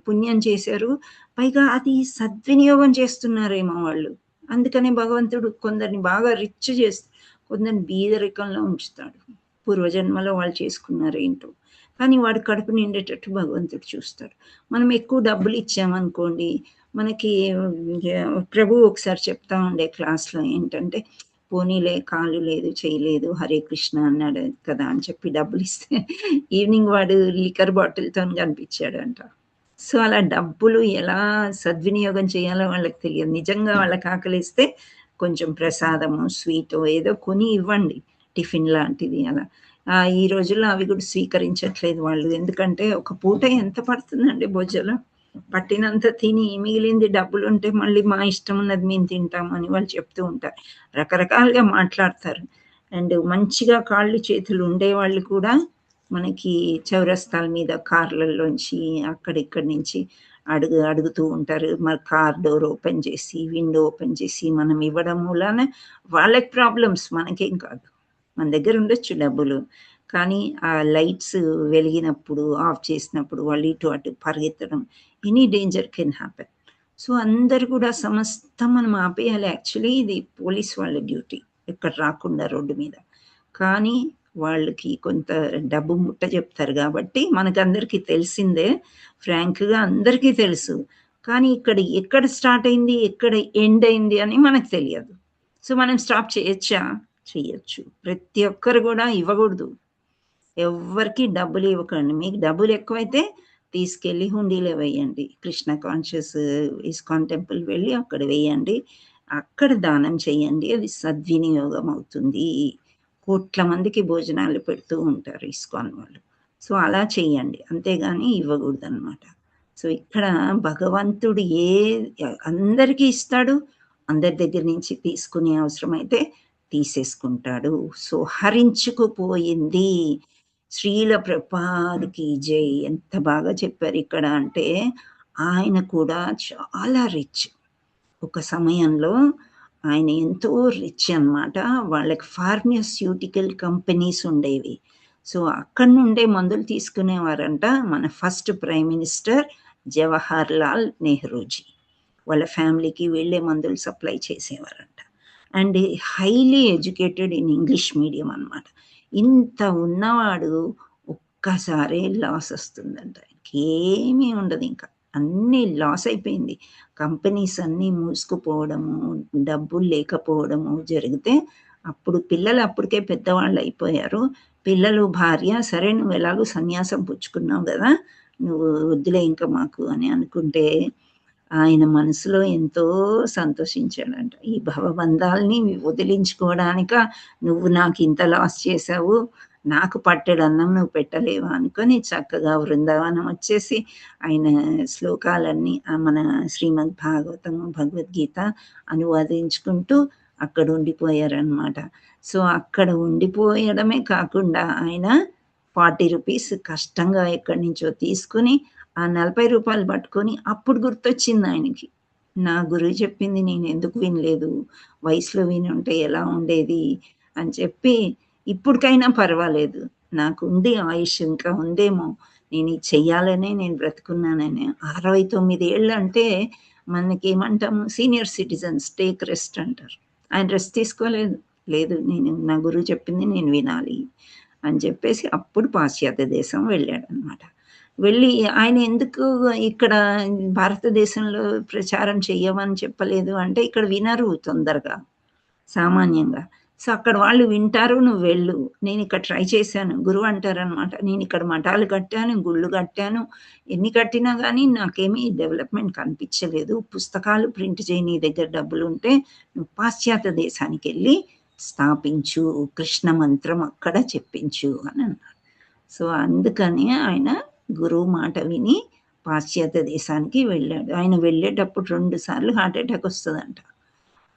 పుణ్యం చేశారు, పైగా అది సద్వినియోగం చేస్తున్నారేమో వాళ్ళు. అందుకనే భగవంతుడు కొందరిని బాగా రిచ్ చేస్తాడు, కొందరిని బీదరికంలో ఉంచుతాడు. పూర్వజన్మలో వాళ్ళు చేసుకున్నారేంటో, కానీ వాడు కడుపు నిండేటట్టు భగవంతుడు చూస్తాడు. మనం ఎక్కువ డబ్బులు ఇచ్చామనుకోండి, మనకి ప్రభు ఒకసారి చెప్తా ఉండే క్లాస్లో ఏంటంటే, పోనీలే కాలు లేదు చేయలేదు హరే కృష్ణ అన్నాడు కదా అని చెప్పి డబ్బులు ఇస్తే ఈవినింగ్ వాడు లిక్కర్ బాటిల్తో కనిపించాడంట. సో అలా డబ్బులు ఎలా సద్వినియోగం చేయాలో వాళ్ళకి తెలియదు. నిజంగా వాళ్ళకి ఆకలిస్తే కొంచెం ప్రసాదము స్వీటో ఏదో కొని ఇవ్వండి, టిఫిన్ లాంటిది. అలా ఈ రోజుల్లో అవి కూడా స్వీకరించట్లేదు వాళ్ళు. ఎందుకంటే ఒక పూట ఎంత పడుతుందండి భోజనం, పట్టినంత తిని మిగిలింది డబ్బులు ఉంటే మళ్ళీ మా ఇష్టం ఉన్నది మేము తింటామని వాళ్ళు చెప్తూ ఉంటారు. రకరకాలుగా మాట్లాడతారు. అండ్ మంచిగా కాళ్ళు చేతులు ఉండేవాళ్ళు కూడా మనకి చౌరస్తాల మీద కార్లలోంచి అక్కడిక్కడి నుంచి అడుగుతూ ఉంటారు. మరి కార్ డోర్ ఓపెన్ చేసి విండో ఓపెన్ చేసి మనం ఇవ్వడం మూలాన వాళ్ళకి ప్రాబ్లమ్స్, మనకేం కాదు. మన దగ్గర ఉండొచ్చు డబ్బులు, కానీ ఆ లైట్స్ వెలిగినప్పుడు ఆఫ్ చేసినప్పుడు వాళ్ళు ఇటు అటు పరిగెత్తడం, any danger can happen. So అందరు కూడా సమస్తం మనం ఆపేయాలి. యాక్చువల్లీ ఇది పోలీస్ వాళ్ళ డ్యూటీ, ఎక్కడ రాకుండా రోడ్డు మీద. కానీ వాళ్ళకి కొంత డబ్బు ముట్ట చెప్తారు కాబట్టి మనకందరికీ తెలిసిందే, ఫ్రాంక్గా అందరికీ తెలుసు. కానీ ఎక్కడ స్టార్ట్ అయింది ఎక్కడ ఎండ్ అయింది అని మనకు తెలియదు. సో మనం స్టాప్ చేయొచ్చా? చేయొచ్చు. ప్రతి ఒక్కరు కూడా ఇవ్వకూడదు, ఎవరికి డబ్బులు ఇవ్వకండి. మీకు డబ్బులు ఎక్కువైతే తీసుకెళ్ళి హుండీలో వేయండి. కృష్ణ కాన్షియస్ ఇస్కాన్ టెంపుల్ వెళ్ళి అక్కడ వేయండి, అక్కడ దానం చేయండి, అది సద్వినియోగం అవుతుంది. కోట్ల మందికి భోజనాలు పెడుతూ ఉంటారు ఇస్కాన్ వాళ్ళు. సో అలా చేయండి, అంతేగాని ఇవ్వకూడదు అనమాట. సో ఇక్కడ భగవంతుడు అందరికీ ఇస్తాడు, అందరి దగ్గర నుంచి తీసుకునే అవసరం అయితే తీసేసుకుంటాడు. సో హరించుకుపోయింది. శ్రీల ప్రభుపాదికి జై. ఎంత బాగా చెప్పారు ఇక్కడ అంటే, ఆయన కూడా చాలా రిచ్. ఒక సమయంలో ఆయన ఎంతో రిచ్ అన్నమాట. వాళ్ళకి ఫార్మాస్యూటికల్ కంపెనీస్ ఉండేవి. సో అక్కడి నుండే మందులు తీసుకునేవారంట మన first prime minister Jawahar Lal నెహ్రూజీ. వాళ్ళ ఫ్యామిలీకి వెళ్ళే మందులు సప్లై చేసేవారంట. And highly educated in English medium అన్నమాట. ఇంత ఉన్నవాడు ఒక్కసారి లాస్ వస్తుందంట, ఏమీ ఉండదు, ఇంకా అన్నీ లాస్ అయిపోయింది. కంపెనీస్ అన్నీ మూసుకుపోవడము, డబ్బులు లేకపోవడము జరిగితే అప్పుడు పిల్లలు అప్పటికే పెద్దవాళ్ళు అయిపోయారు. పిల్లలు భార్య, సరే నువ్వు ఎలాగో సన్యాసం పుచ్చుకున్నావు కదా, నువ్వు వద్దులే ఇంకా మాకు అని అనుకుంటే ఆయన మనసులో ఎంతో సంతోషించాడంట. ఈ భవబంధాలని వదిలించుకోవడానిక నువ్వు నాకు ఇంత లాస్ చేసావు, నాకు పట్టెడు అన్నం నువ్వు పెట్టలేవా అనుకొని చక్కగా బృందావనం వచ్చేసి ఆయన శ్లోకాలన్నీ మన శ్రీమద్ భాగవతం భగవద్గీత అనువాదించుకుంటూ అక్కడ ఉండిపోయారనమాట. సో అక్కడ ఉండిపోయడమే కాకుండా ఆయన 40 రూపీస్ కష్టంగా ఎక్కడి నుంచో తీసుకుని ఆ 40 రూపాయలు పట్టుకొని అప్పుడు గుర్తొచ్చింది ఆయనకి, నా గురువు చెప్పింది నేను ఎందుకు వినలేదు, వయసులో విని ఉంటే ఎలా ఉండేది అని చెప్పి, ఇప్పటికైనా పర్వాలేదు, నాకు ఉంది ఆయుష్ ఇంకా ఉందేమో, నేను ఇది చెయ్యాలనే నేను బ్రతుకున్నానని. 69 ఏళ్ళు అంటే మనకి ఏమంటాము, సీనియర్ సిటిజన్స్ టేక్ రెస్ట్ అంటారు. ఆయన రెస్ట్ తీసుకోలేదు, లేదు నేను నా గురువు చెప్పింది నేను వినాలి అని చెప్పేసి అప్పుడు పాశ్చాత్య దేశం వెళ్ళాడు అనమాట. వెళ్ళి ఆయన ఎందుకు ఇక్కడ భారతదేశంలో ప్రచారం చెయ్యమని చెప్పలేదు అంటే, ఇక్కడ వినరు తొందరగా సామాన్యంగా. సో అక్కడ వాళ్ళు వింటారు, నువ్వు వెళ్ళు. నేను ఇక్కడ ట్రై చేశాను. గురువు అంటారనమాట, నేను ఇక్కడ మఠాలు కట్టాను, గుళ్ళు కట్టాను, ఎన్ని కట్టినా కానీ నాకేమీ డెవలప్మెంట్ కనిపించలేదు. పుస్తకాలు ప్రింట్ చేయి, నీ దగ్గర డబ్బులు ఉంటే నువ్వు పాశ్చాత్య దేశానికి వెళ్ళి స్థాపించు, కృష్ణ మంత్రం అక్కడ చెప్పించు అని అన్నాడు. సో అందుకని ఆయన గురువు మాట విని పాశ్చాత్య దేశానికి వెళ్ళాడు. ఆయన వెళ్ళేటప్పుడు 2 సార్లు హార్ట్ అటాక్ వస్తుందంట.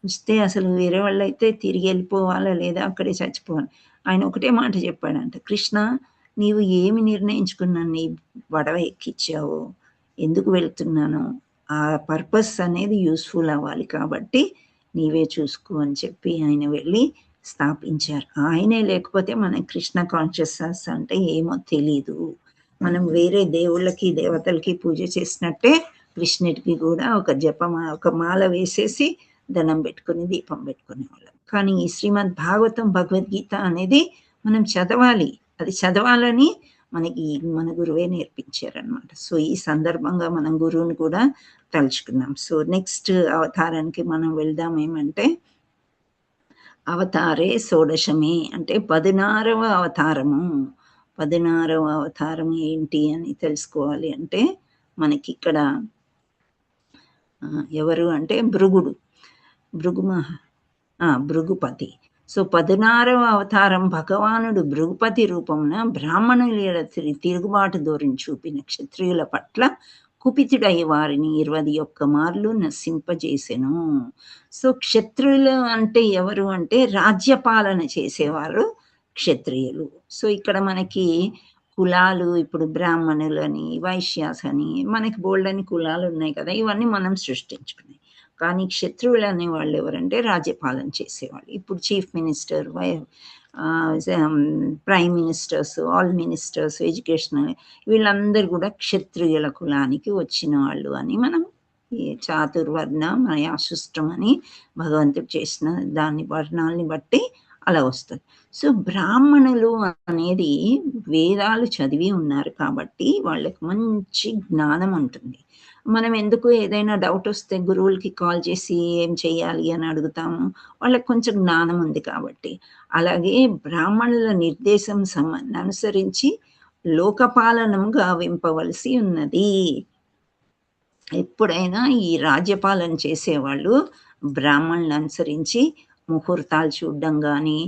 వస్తే అసలు వేరే వాళ్ళు అయితే తిరిగి వెళ్ళిపోవాలా లేదా అక్కడే చచ్చిపోవాలి. ఆయన ఒకటే మాట చెప్పాడంట, కృష్ణ నీవు ఏమి నిర్ణయించుకున్నాను, నీ పడవ ఎక్కిచ్చావు, ఎందుకు వెళ్తున్నాను, ఆ పర్పస్ అనేది యూస్ఫుల్ అవ్వాలి కాబట్టి నీవే చూసుకో అని చెప్పి ఆయన వెళ్ళి స్థాపించారు. ఆయనే లేకపోతే మనకి కృష్ణ కాన్షియస్నెస్ అంటే ఏమో తెలీదు. మనం వేరే దేవుళ్ళకి దేవతలకి పూజ చేసినట్టే కృష్ణుడికి కూడా ఒక మాల వేసేసి దండం పెట్టుకుని దీపం పెట్టుకునేవాళ్ళం. కానీ ఈ శ్రీమద్ భాగవతం భగవద్గీత అనేది మనం చదవాలి. అది చదవాలని మనకి మన గురువే నేర్పించారనమాట. సో ఈ సందర్భంగా మనం గురువుని కూడా తలుచుకున్నాం. సో నెక్స్ట్ అవతారానికి మనం వెళ్దాం. ఏమంటే అవతారే షోడశమే అంటే 16వ అవతారము. 16వ అవతారం ఏంటి అని తెలుసుకోవాలి అంటే మనకి ఇక్కడ ఎవరు అంటే భృగుపతి. సో 16వ అవతారం భగవానుడు భృగుపతి రూపమున బ్రాహ్మణుల తిరుగుబాటు ధోరణి చూపిన క్షత్రియుల పట్ల కుపితుడై వారిని 21 మార్లు నశింపజేసెను. సో క్షత్రియులు అంటే ఎవరు అంటే రాజ్యపాలన చేసేవారు క్షత్రియులు. సో ఇక్కడ మనకి కులాలు, ఇప్పుడు బ్రాహ్మణులని, వైశ్యాస్ అని, మనకి బోల్డని కులాలు ఉన్నాయి కదా, ఇవన్నీ మనం సృష్టించుకున్నాయి. కానీ క్షత్రియులు అనే వాళ్ళు ఎవరంటే రాజ్యపాలన చేసేవాళ్ళు. ఇప్పుడు chief minister, prime ministers, all ministers, educational, వీళ్ళందరూ కూడా క్షత్రియుల కులానికి వచ్చిన వాళ్ళు అని మనం ఈ చాతుర్వర్ణ మయాసుష్టం అని భగవంతుడు చేసిన దాని వర్ణాలని బట్టి అలా వస్తుంది. సో బ్రాహ్మణులు అనేది వేదాలు చదివి ఉన్నారు కాబట్టి వాళ్ళకి మంచి జ్ఞానం ఉంటుంది. మనం ఎందుకు ఏదైనా డౌట్ వస్తే గురువులకి కాల్ చేసి ఏం చేయాలి అని అడుగుతాము, వాళ్ళకి కొంచెం జ్ఞానం ఉంది కాబట్టి. అలాగే బ్రాహ్మణుల నిర్దేశం అనుసరించి లోకపాలనం గావింపవలసి ఉన్నది. ఎప్పుడైనా ఈ రాజ్యపాలన చేసేవాళ్ళు బ్రాహ్మణులను అనుసరించి ముహూర్తాలు చూడడం కానీ,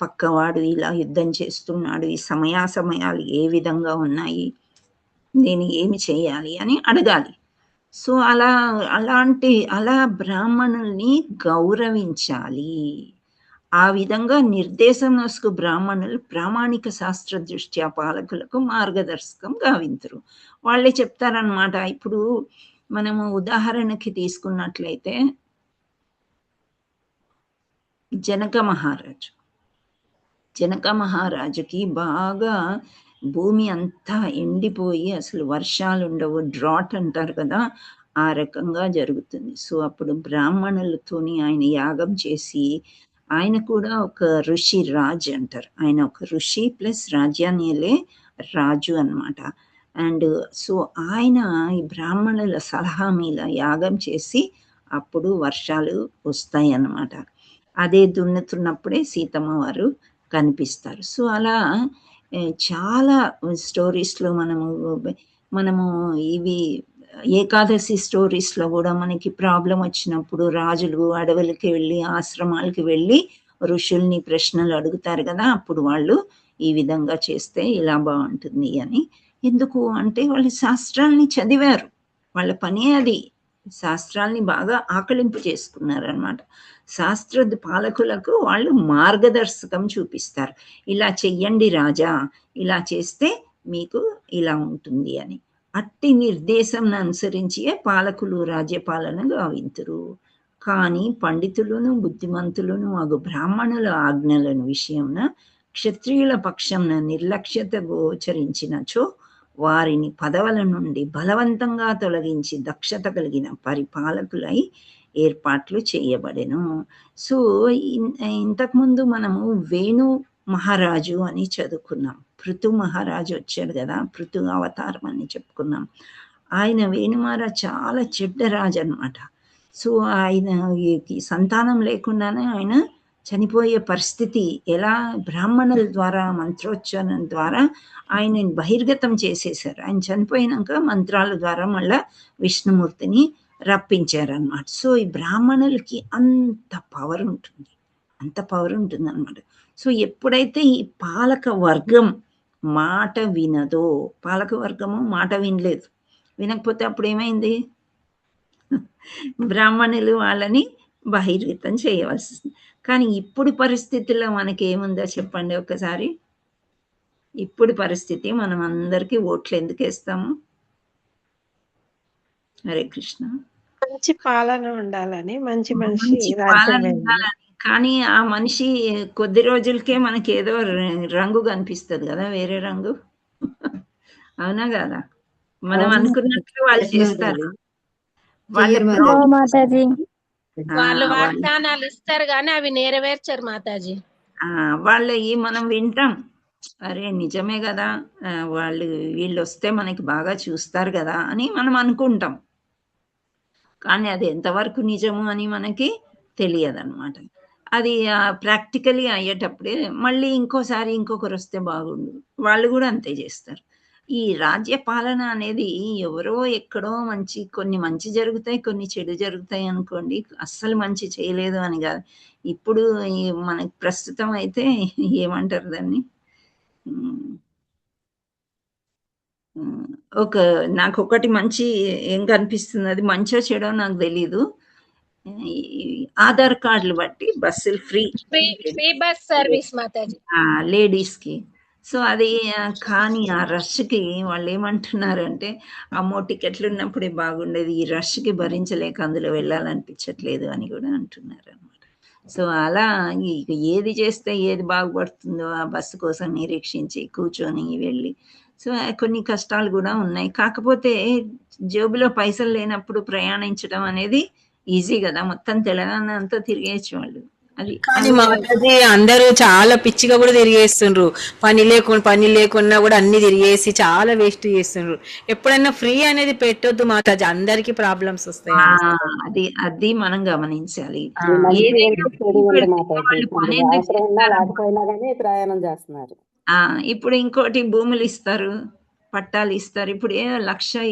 పక్కవాడు ఇలా యుద్ధం చేస్తున్నాడు, ఈ సమయాలు ఏ విధంగా ఉన్నాయి, నేను ఏమి చేయాలి అని అడగాలి. సో అలా బ్రాహ్మణుల్ని గౌరవించాలి. ఆ విధంగా నిర్దేశనస్కు బ్రాహ్మణులు ప్రామాణిక శాస్త్ర దృష్ట్యా పాలకులకు మార్గదర్శకం గావింతురు. వాళ్ళే చెప్తారనమాట. ఇప్పుడు మనము ఉదాహరణకి తీసుకున్నట్లయితే జనక మహారాజుకి బాగా భూమి అంతా ఎండిపోయి అసలు వర్షాలు ఉండవు, డ్రాట్ అంటారు కదా, ఆ రకంగా జరుగుతుంది. సో అప్పుడు బ్రాహ్మణులతోని ఆయన యాగం చేసి, ఆయన కూడా ఒక ఋషి రాజు అంటారు, ఆయన ఒక ఋషి ప్లస్ రాజ్యాన్నిలే రాజు అన్నమాట. అండ్ సో ఆయన ఈ బ్రాహ్మణుల సలహా మీద యాగం చేసి అప్పుడు వర్షాలు వస్తాయి అన్నమాట. అదే దున్నుతున్నప్పుడే సీతమ్మ వారు కనిపిస్తారు. సో అలా చాలా స్టోరీస్లో మనము ఇవి ఏకాదశి స్టోరీస్లో కూడా మనకి ప్రాబ్లం వచ్చినప్పుడు రాజులు అడవులకి వెళ్ళి, ఆశ్రమాలకి వెళ్ళి ఋషుల్ని ప్రశ్నలు అడుగుతారు కదా, అప్పుడు వాళ్ళు ఈ విధంగా చేస్తే ఇలా బాగుంటుంది అని. ఎందుకు అంటే వాళ్ళు శాస్త్రాల్ని చదివారు, వాళ్ళ పనే అది. శాస్త్రాల్ని బాగా ఆకలింపు చేసుకున్నారనమాట. శాస్త్ర పాలకులకు వాళ్ళు మార్గదర్శకం చూపిస్తారు, ఇలా చెయ్యండి రాజా, ఇలా చేస్తే మీకు ఇలా ఉంటుంది అని. అట్టి నిర్దేశం అనుసరించి పాలకులు రాజ్యపాలన గావింతురు. కానీ పండితులను బుద్ధిమంతులను అగు బ్రాహ్మణుల ఆజ్ఞలను విషయంన క్షత్రియుల పక్షంన నిర్లక్ష్యత గోచరించినచో వారిని పదవుల నుండి బలవంతంగా తొలగించి దక్షత కలిగిన పరిపాలకులై ఏర్పాట్లు చేయబడెను. సో ఇంతకుముందు మనము వేణు మహారాజు అని చదువుకున్నాం. పృథు మహారాజు వచ్చాడు కదా, పృథు అవతారం అని చెప్పుకున్నాం. ఆయన వేణు మహారాజు చాలా చెడ్డ రాజు అనమాట. సో ఆయనకి సంతానం లేకుండానే ఆయన చనిపోయే పరిస్థితి ఎలా బ్రాహ్మణుల ద్వారా మంత్రోచ్చారణ ద్వారా ఆయనని బహిర్గతం చేసేశారు. ఆయన చనిపోయినాక మంత్రాల ద్వారా మళ్ళా విష్ణుమూర్తిని రప్పించారనమాట. సో ఈ బ్రాహ్మణులకి అంత పవర్ ఉంటుంది, అంత పవర్ ఉంటుంది అనమాట. సో ఎప్పుడైతే ఈ పాలక వర్గం మాట వినదో, పాలక వర్గము మాట వినలేదు, వినకపోతే అప్పుడు ఏమైంది, బ్రాహ్మణులు వాళ్ళని బహిర్గతం చేయవలసింది. కానీ ఇప్పుడు పరిస్థితుల్లో మనకి ఏముందో చెప్పండి ఒకసారి. ఇప్పుడు పరిస్థితి మనం అందరికీ ఓట్లు ఎందుకు వేస్తాము? హరే కృష్ణ. మంచి పాలన ఉండాలని, మంచి మంచి పాలన ఉండాలని. కానీ ఆ మనిషి కొద్ది రోజులకే మనకి ఏదో రంగు కనిపిస్తుంది కదా, వేరే రంగు. అవునా కదా? మనం అనుకున్నట్లు వాళ్ళు చేస్తారు. వాళ్ళు వాగ్దానాలు ఇస్తారు కానీ అవి నెరవేర్చరు మాతాజీ. వాళ్ళవి మనం వింటాం, అరే నిజమే కదా, వీళ్ళు వస్తే మనకి బాగా చూస్తారు కదా అని మనం అనుకుంటాం. కానీ అది ఎంతవరకు నిజము అని మనకి తెలియదు అనమాట. అది ప్రాక్టికలీ అయ్యేటప్పుడే మళ్ళీ ఇంకోసారి ఇంకొకరు వస్తే బాగుండు, వాళ్ళు కూడా అంతే చేస్తారు. ఈ రాజ్య పాలన అనేది ఎవరో ఎక్కడో కొన్ని మంచి జరుగుతాయి, కొన్ని చెడు జరుగుతాయి అనుకోండి. అస్సలు మంచి చేయలేదు అని కాదు. ఇప్పుడు మనకి ప్రస్తుతం అయితే ఏమంటారు దాన్ని, నాకు ఒకటి మంచి ఏం కనిపిస్తుంది, అది మంచో చెడో నాకు తెలీదు. ఆధార్ కార్డులు బట్టి బస్సులు ఫ్రీ బస్ సర్వీస్ మాతాజీ లేడీస్కి. సో అది కానీ ఆ రష్కి వాళ్ళు ఏమంటున్నారంటే, అమ్మో టికెట్లు ఉన్నప్పుడే బాగుండేది, ఈ రష్కి భరించలేక అందులో వెళ్ళాలనిపించట్లేదు అని కూడా అంటున్నారు అనమాట. సో అలా ఏది చేస్తే ఏది బాగుపడుతుందో ఆ బస్సు కోసం నిరీక్షించి కూర్చొని వెళ్ళి, సో కొన్ని కష్టాలు కూడా ఉన్నాయి. కాకపోతే జేబులో పైసలు లేనప్పుడు ప్రయాణించడం అనేది ఈజీ కదా, మొత్తం తెలంగాణ అంతా తిరిగేయచ్చు వాళ్ళు. కానీ మాతాజీ అందరూ చాలా పిచ్చిగా కూడా తిరిగేస్తుండ్రు, పని లేకున్నా కూడా అన్ని తిరిగేసి చాలా వేస్ట్ చేస్తుండ్రు. ఎప్పుడైనా ఫ్రీ అనేది పెట్టొద్దు మాతాజీ, అందరికి ప్రాబ్లమ్స్ వస్తాయి. అది మనం గమనించాలి. ప్రయాణం చేస్తున్నారు. ఇప్పుడు ఇంకోటి భూములు ఇస్తారు, పట్టాలు ఇస్తారు. ఇప్పుడు 1,00,000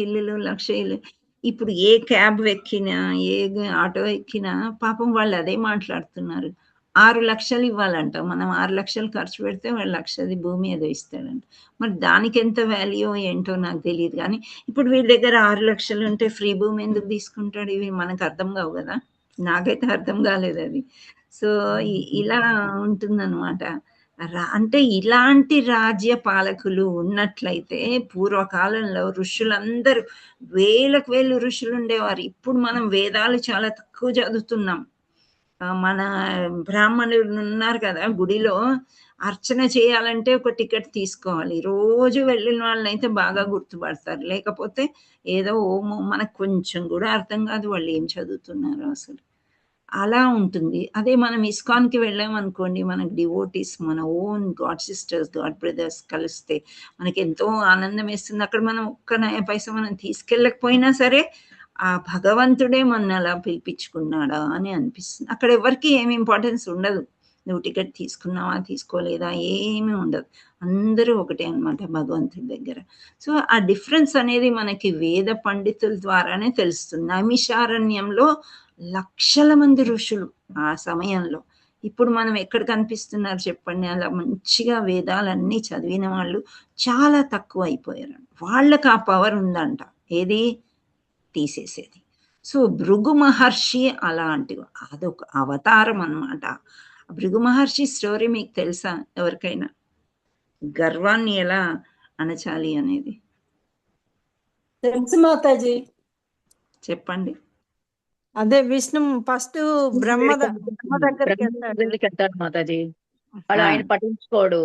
ఇల్లు. ఇప్పుడు ఏ క్యాబ్ ఎక్కినా, ఏ ఆటో ఎక్కినా పాపం వాళ్ళు అదే మాట్లాడుతున్నారు. 6 లక్షలు ఇవ్వాలంట, మనం 6 లక్షలు ఖర్చు పెడితే వాళ్ళు 1,00,000 భూమి ఏదో ఇస్తాడంట. మరి దానికి ఎంత వాల్యూ ఏంటో నాకు తెలియదు. కానీ ఇప్పుడు వీడి దగ్గర 6 లక్షలు ఉంటే ఫ్రీ భూమి ఎందుకు తీసుకుంటాడు? ఇవి మనకు అర్థం కావు కదా, నాకైతే అర్థం కాలేదు అది. సో ఇలా ఉంటుందన్నమాట. అంటే ఇలాంటి రాజ్య పాలకులు ఉన్నట్లయితే పూర్వకాలంలో ఋషులందరూ వేలకు వేలు ఋషులు ఉండేవారు. ఇప్పుడు మనం వేదాలు చాలా తక్కువ చదువుతున్నాం. మన బ్రాహ్మణులు ఉన్నారు కదా, గుడిలో అర్చన చేయాలంటే ఒక టికెట్ తీసుకోవాలి. రోజు వెళ్ళిన వాళ్ళనైతే బాగా గుర్తుపడతారు, లేకపోతే ఏదో మనకు కొంచెం కూడా అర్థం కాదు వాళ్ళు ఏం చదువుతున్నారు అసలు. అలా ఉంటుంది. అదే మనం ఇస్కాన్కి వెళ్ళామనుకోండి, మనకు డివోటీస్, మన own God sisters, God brothers కలిస్తే మనకి ఎంతో ఆనందం వేస్తుంది. అక్కడ మనం ఒక్క నయ పైసా మనం తీసుకెళ్ళకపోయినా సరే ఆ భగవంతుడే మన అలా పిలిపించుకున్నాడా అని అనిపిస్తుంది. అక్కడ ఎవరికి ఏమి ఇంపార్టెన్స్ ఉండదు, నువ్వు టికెట్ తీసుకున్నావా తీసుకోలేదా ఏమీ ఉండదు, అందరూ ఒకటే అనమాట భగవంతుడి దగ్గర. సో ఆ డిఫరెన్స్ అనేది మనకి వేద పండితుల ద్వారానే తెలుస్తుంది. నైమిషారణ్యంలో లక్షల మంది ఋషులు ఆ సమయంలో. ఇప్పుడు మనం ఎక్కడ కనిపిస్తున్నారు చెప్పండి? అలా మంచిగా వేదాలన్నీ చదివిన వాళ్ళు చాలా తక్కువ అయిపోయారు. వాళ్ళకి ఆ పవర్ ఉందంట, ఏది తీసేసేది. సో భృగు మహర్షి అలాంటి అదొక అవతారం అన్నమాట. భృగు మహర్షి స్టోరీ మీకు తెలుసా ఎవరికైనా? గర్వాన్ని ఎలా అణచాలి అనేది తెలుసు మాతాజీ, చెప్పండి. అదే విష్ణు ఫస్ట్ బ్రహ్మ దగ్గరికి వెళ్తాడు మాతాజీ, వాడు ఆయన పట్టించుకోడు.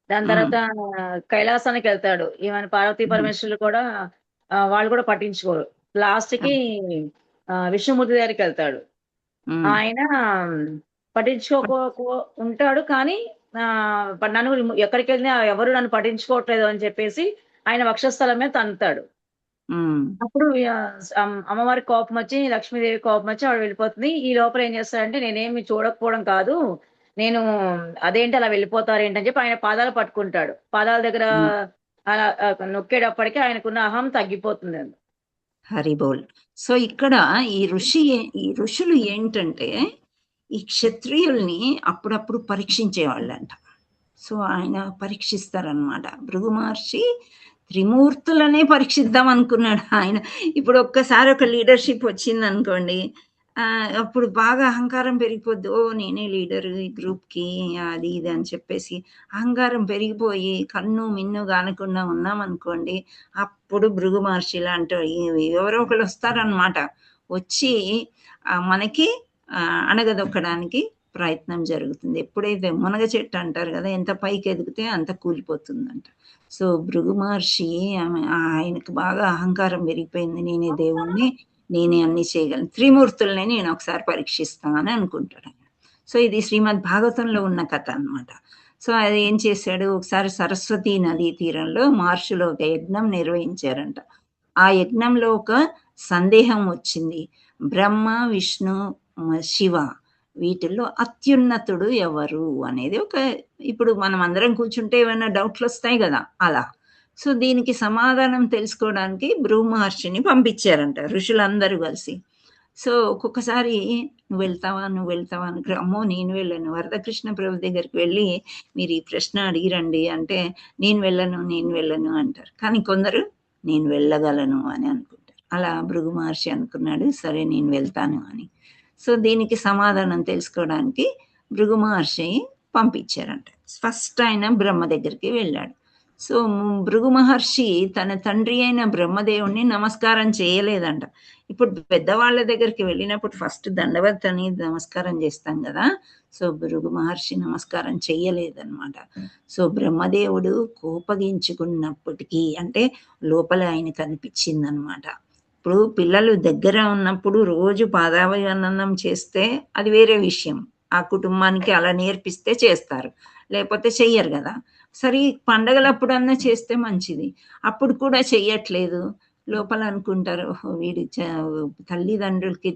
దాని తర్వాత కైలాసానికి వెళ్తాడు, ఈవెన్ పార్వతీ పరమేశ్వరులు కూడా వాళ్ళు కూడా పట్టించుకోరు. లాస్ట్ కి విష్ణుమూర్తి దగ్గరికి వెళ్తాడు, ఆయన పట్టించుకో ఉంటాడు. కానీ నన్ను ఎక్కడికి వెళ్ళినా ఎవరు నన్ను పట్టించుకోవట్లేదు అని చెప్పేసి ఆయన వక్షస్థలం మీద తంతాడు. అప్పుడు అమ్మవారి కోపం వచ్చి, లక్ష్మీదేవి కోపం వచ్చి ఆవిడ వెళ్ళిపోతుంది. ఈ లోపల ఏం చేస్తాడంటే, నేనేమి చూడకపోవడం కాదు, నేను అదేంటి అలా వెళ్ళిపోతారు ఏంటని చెప్పి ఆయన పాదాలు పట్టుకుంటాడు. పాదాల దగ్గర అలా నొక్కేటప్పటికి ఆయనకున్న అహం తగ్గిపోతుంది. హరిబోల్. సో ఇక్కడ ఈ ఋషులు ఏంటంటే ఈ క్షత్రియుల్ని అప్పుడప్పుడు పరీక్షించేవాళ్ళంట. సో ఆయన పరీక్షిస్తారనమాట. భృగు మహర్షి త్రిమూర్తులనే పరీక్షిద్దాం అనుకున్నాడు ఆయన. ఇప్పుడు ఒక్కసారి ఒక లీడర్షిప్ వచ్చింది అనుకోండి, అప్పుడు బాగా అహంకారం పెరిగిపోద్ది. ఓ నేనే లీడర్ ఈ గ్రూప్కి, అది ఇది అని చెప్పేసి అహంకారం పెరిగిపోయి కన్ను మిన్ను కానకుండా ఉన్నాం అనుకోండి, అప్పుడు భృగు మహర్షి లాంటి ఎవరో ఒకరు వస్తారనమాట. వచ్చి మనకి అణగదొక్కడానికి ప్రయత్నం జరుగుతుంది. ఎప్పుడైతే మునగ చెట్టు అంటారు కదా, ఎంత పైకి ఎదిగితే అంత కూలిపోతుందంట. సో భృగు మహర్షి ఆయనకు బాగా అహంకారం పెరిగిపోయింది. నేనే దేవుణ్ణి, నేనే అన్ని చేయగలను, త్రిమూర్తుల్ని నేను ఒకసారి పరీక్షిస్తానని అనుకుంటాడు. సో ఇది శ్రీమద్ భాగవతంలో ఉన్న కథ అన్నమాట. సో అది ఏం చేశాడు, ఒకసారి సరస్వతీ నదీ తీరంలో మహర్షులు ఒక యజ్ఞం నిర్వహించారంట. ఆ యజ్ఞంలో ఒక సందేహం వచ్చింది. బ్రహ్మ, విష్ణు, శివ వీటిల్లో అత్యున్నతుడు ఎవరు అనేది ఇప్పుడు మనం అందరం కూర్చుంటే ఏమైనా డౌట్లు వస్తాయి కదా అలా. సో దీనికి సమాధానం తెలుసుకోవడానికి భృగు మహర్షిని పంపించారంట ఋషులందరూ కలిసి. సో ఒక్కొక్కసారి నువ్వు వెళ్తావా అని, అమ్మో నేను వెళ్ళను, వరదకృష్ణ ప్రభు దగ్గరికి వెళ్ళి మీరు ఈ ప్రశ్న అడిగిరండి అంటే నేను వెళ్ళను అంటారు. కానీ కొందరు నేను వెళ్ళగలను అని అనుకుంటారు. అలా భృగు మహర్షి అనుకున్నాడు, సరే నేను వెళ్తాను అని. సో దీనికి సమాధానం తెలుసుకోవడానికి భృగు మహర్షి పంపించారంట. ఫస్ట్ ఆయన బ్రహ్మ దగ్గరికి వెళ్ళాడు. సో భృగు మహర్షి తన తండ్రి అయిన బ్రహ్మదేవుణ్ణి నమస్కారం చేయలేదంట. ఇప్పుడు పెద్దవాళ్ళ దగ్గరికి వెళ్ళినప్పుడు ఫస్ట్ దండవత్ అని నమస్కారం చేస్తాం కదా. సో భృగు మహర్షి నమస్కారం చెయ్యలేదన్నమాట. సో బ్రహ్మదేవుడు కోపగించుకున్నప్పటికీ అంటే లోపల ఆయనకు అనిపించింది అనమాట. ఇప్పుడు పిల్లలు దగ్గర ఉన్నప్పుడు రోజు పాదాభివందనం చేస్తే అది వేరే విషయం, ఆ కుటుంబానికి అలా నేర్పిస్తే చేస్తారు, లేకపోతే చెయ్యరు కదా. సరే పండగలప్పుడన్నా చేస్తే మంచిది, అప్పుడు కూడా చెయ్యట్లేదు. లోపల అనుకుంటారు వీడి తల్లిదండ్రులకి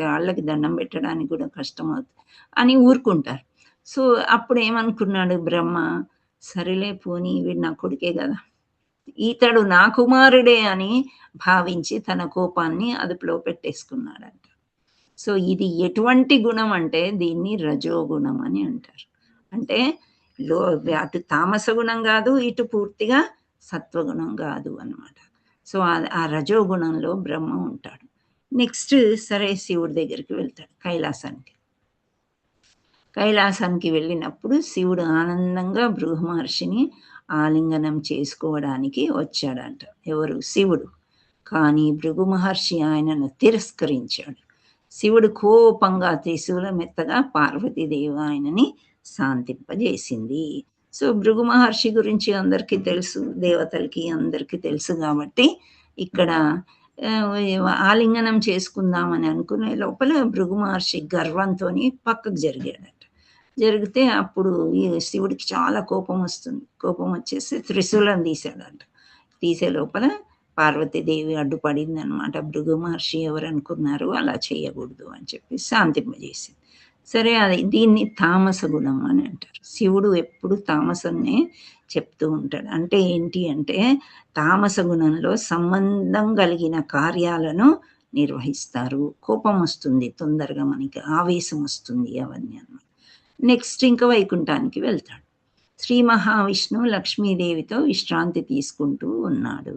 వాళ్ళకి దండం పెట్టడానికి కూడా కష్టం అవుతుంది అని ఊరుకుంటారు. సో అప్పుడు ఏమనుకున్నాడు బ్రహ్మ, సరేలే పోనీ వీడు నా కొడుకే కదా, ఈతడు నా కుమారుడే అని భావించి తన కోపాన్ని అదుపులో పెట్టేసుకున్నాడంట. సో ఇది ఎటువంటి గుణం అంటే దీన్ని రజోగుణం అని అంటారు. అంటే అటు తామస గుణం కాదు, ఇటు పూర్తిగా సత్వగుణం కాదు అన్నమాట. సో ఆ రజోగుణంలో బ్రహ్మ ఉంటాడు. నెక్స్ట్ సరే శివుడి దగ్గరికి వెళ్తాడు, కైలాసానికి వెళ్ళినప్పుడు శివుడు ఆనందంగా భృగు మహర్షిని ఆలింగనం చేసుకోవడానికి వచ్చాడంట. ఎవరు? శివుడు. కానీ భృగు మహర్షి ఆయనను తిరస్కరించాడు. శివుడు కోపంగా త్రిశూలమెత్తగా పార్వతీదేవి ఆయనని శాంతింపజేసింది. సో భృగు మహర్షి గురించి అందరికీ తెలుసు, దేవతలకి అందరికీ తెలుసు కాబట్టి ఇక్కడ ఆలింగనం చేసుకుందామని అనుకునే లోపల భృగు మహర్షి గర్వంతో పక్కకు జరిగాడట. జరిగితే అప్పుడు ఈ శివుడికి చాలా కోపం వస్తుంది. కోపం వచ్చేసి త్రిశూలం తీశాడంట. తీసే లోపల పార్వతీదేవి అడ్డుపడింది అనమాట. భృగు మహర్షి ఎవరు అనుకున్నారు, అలా చేయకూడదు అని చెప్పి శాంతింపజేసింది. సరే దీన్ని తామస గుణం అని అంటారు. శివుడు ఎప్పుడు తామసన్నే చెప్తూ ఉంటాడు. అంటే ఏంటి అంటే తామస గుణంలో సంబంధం కలిగిన కార్యాలను నిర్వహిస్తారు. కోపం వస్తుంది, తొందరగా మనకి ఆవేశం వస్తుంది, అవన్నీ అన్నమాట. నెక్స్ట్ ఇంకా వైకుంఠానికి వెళ్తాడు. శ్రీ మహావిష్ణువు లక్ష్మీదేవితో విశ్రాంతి తీసుకుంటూ ఉన్నాడు.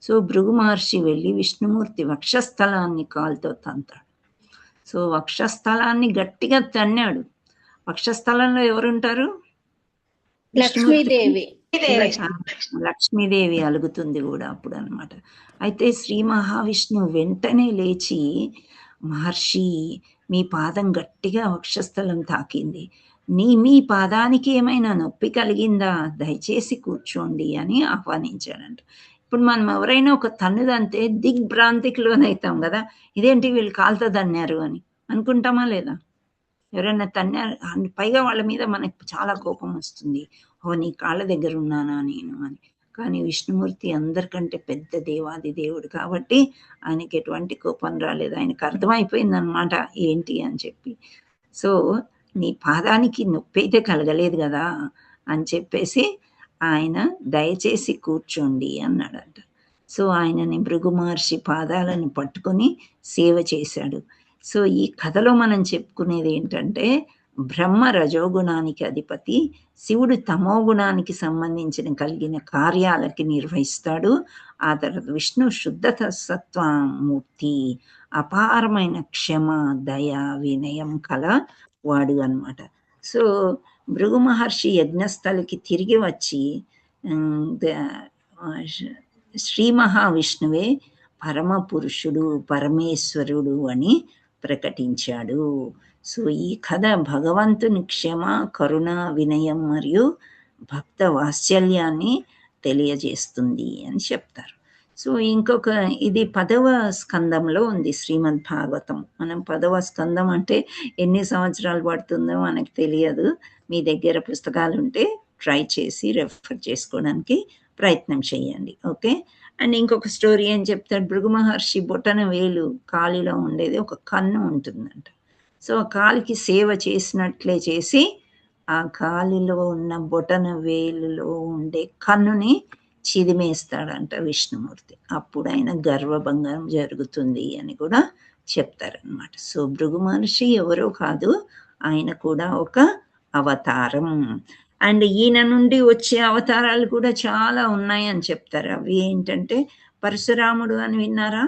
సో భృగు మహర్షి వెళ్ళి విష్ణుమూర్తి వక్షస్థలాన్ని కాలుతో తంతాడు. సో వక్షస్థలాన్ని గట్టిగా తన్నాడు. వక్షస్థలంలో ఎవరుంటారు? లక్ష్మీదేవి అలుగుతుంది కూడా అప్పుడు అన్నమాట. అయితే శ్రీ మహావిష్ణువు వెంటనే లేచి, మహర్షి మీ పాదం గట్టిగా వక్షస్థలం తాకింది, మీ పాదానికి ఏమైనా నొప్పి కలిగిందా, దయచేసి కూర్చోండి అని ఆహ్వానించాడంట. ఇప్పుడు మనం ఎవరైనా ఒక తన్నుదంతే దిగ్భ్రాంతికి లోనవుతాం కదా, ఇదేంటి వీళ్ళు కాలుతో తన్నారు అని అనుకుంటామా లేదా? ఎవరైనా తన్నారు, పైగా వాళ్ళ మీద మనకు చాలా కోపం వస్తుంది, ఓ నీ కాళ్ళ దగ్గర ఉన్నానా నేను అని. కానీ విష్ణుమూర్తి అందరికంటే పెద్ద దేవాది దేవుడు కాబట్టి ఆయనకి ఎటువంటి కోపం రాలేదు. ఆయనకు అర్థమైపోయింది అనమాట ఏంటి అని చెప్పి. సో నీ పాదానికి నొప్పి అయితే కలగలేదు కదా అని చెప్పేసి ఆయన దయచేసి కూర్చోండి అన్నాడంట. సో ఆయనని భృగు మహర్షి పాదాలను పట్టుకొని సేవ చేశాడు. సో ఈ కథలో మనం చెప్పుకునేది ఏంటంటే, బ్రహ్మ రజోగుణానికి అధిపతి, శివుడు తమోగుణానికి సంబంధించిన కలిగిన కార్యాలకి నిర్వహిస్తాడు. ఆ తర్వాత విష్ణు శుద్ధ సత్వమూర్తి, అపారమైన క్షమ, దయ, వినయం కల వాడు అన్నమాట. సో భృగు మహర్షి యజ్ఞస్థలికి తిరిగి వచ్చి శ్రీ మహావిష్ణువే పరమ పురుషుడు, పరమేశ్వరుడు అని ప్రకటించాడు. సో ఈ కథ భగవంతుని క్షమ, కరుణ, వినయం మరియు భక్త వాత్సల్యాన్ని తెలియజేస్తుంది అని చెప్తారు. సో ఇంకొక ఇది 10వ స్కందంలో ఉంది శ్రీమద్ భాగవతం. మనం 10వ స్కందం అంటే ఎన్ని సంవత్సరాలు పడుతుందో మనకు తెలియదు. మీ దగ్గర పుస్తకాలు ఉంటే ట్రై చేసి రెఫర్ చేసుకోవడానికి ప్రయత్నం చేయండి. ఓకే. అండ్ ఇంకొక స్టోరీ ఏం చెప్తాడు, భృగు మహర్షి బొటన వేలు కాలిలో ఉండేది ఒక కన్ను ఉంటుందంట. సో ఆ కాలికి సేవ చేసినట్లే చేసి ఆ కాలిలో ఉన్న బొటన వేలులో ఉండే కన్నుని చిదిమేస్తాడంట విష్ణుమూర్తి. అప్పుడు ఆయన గర్వభంగం జరుగుతుంది అని కూడా చెప్తారనమాట. సో భృగు మహర్షి ఎవరో కాదు, ఆయన కూడా ఒక అవతారం. అండ్ ఈయన నుండి వచ్చే అవతారాలు కూడా చాలా ఉన్నాయని చెప్తారు. అవి ఏంటంటే పరశురాముడు అని విన్నారా?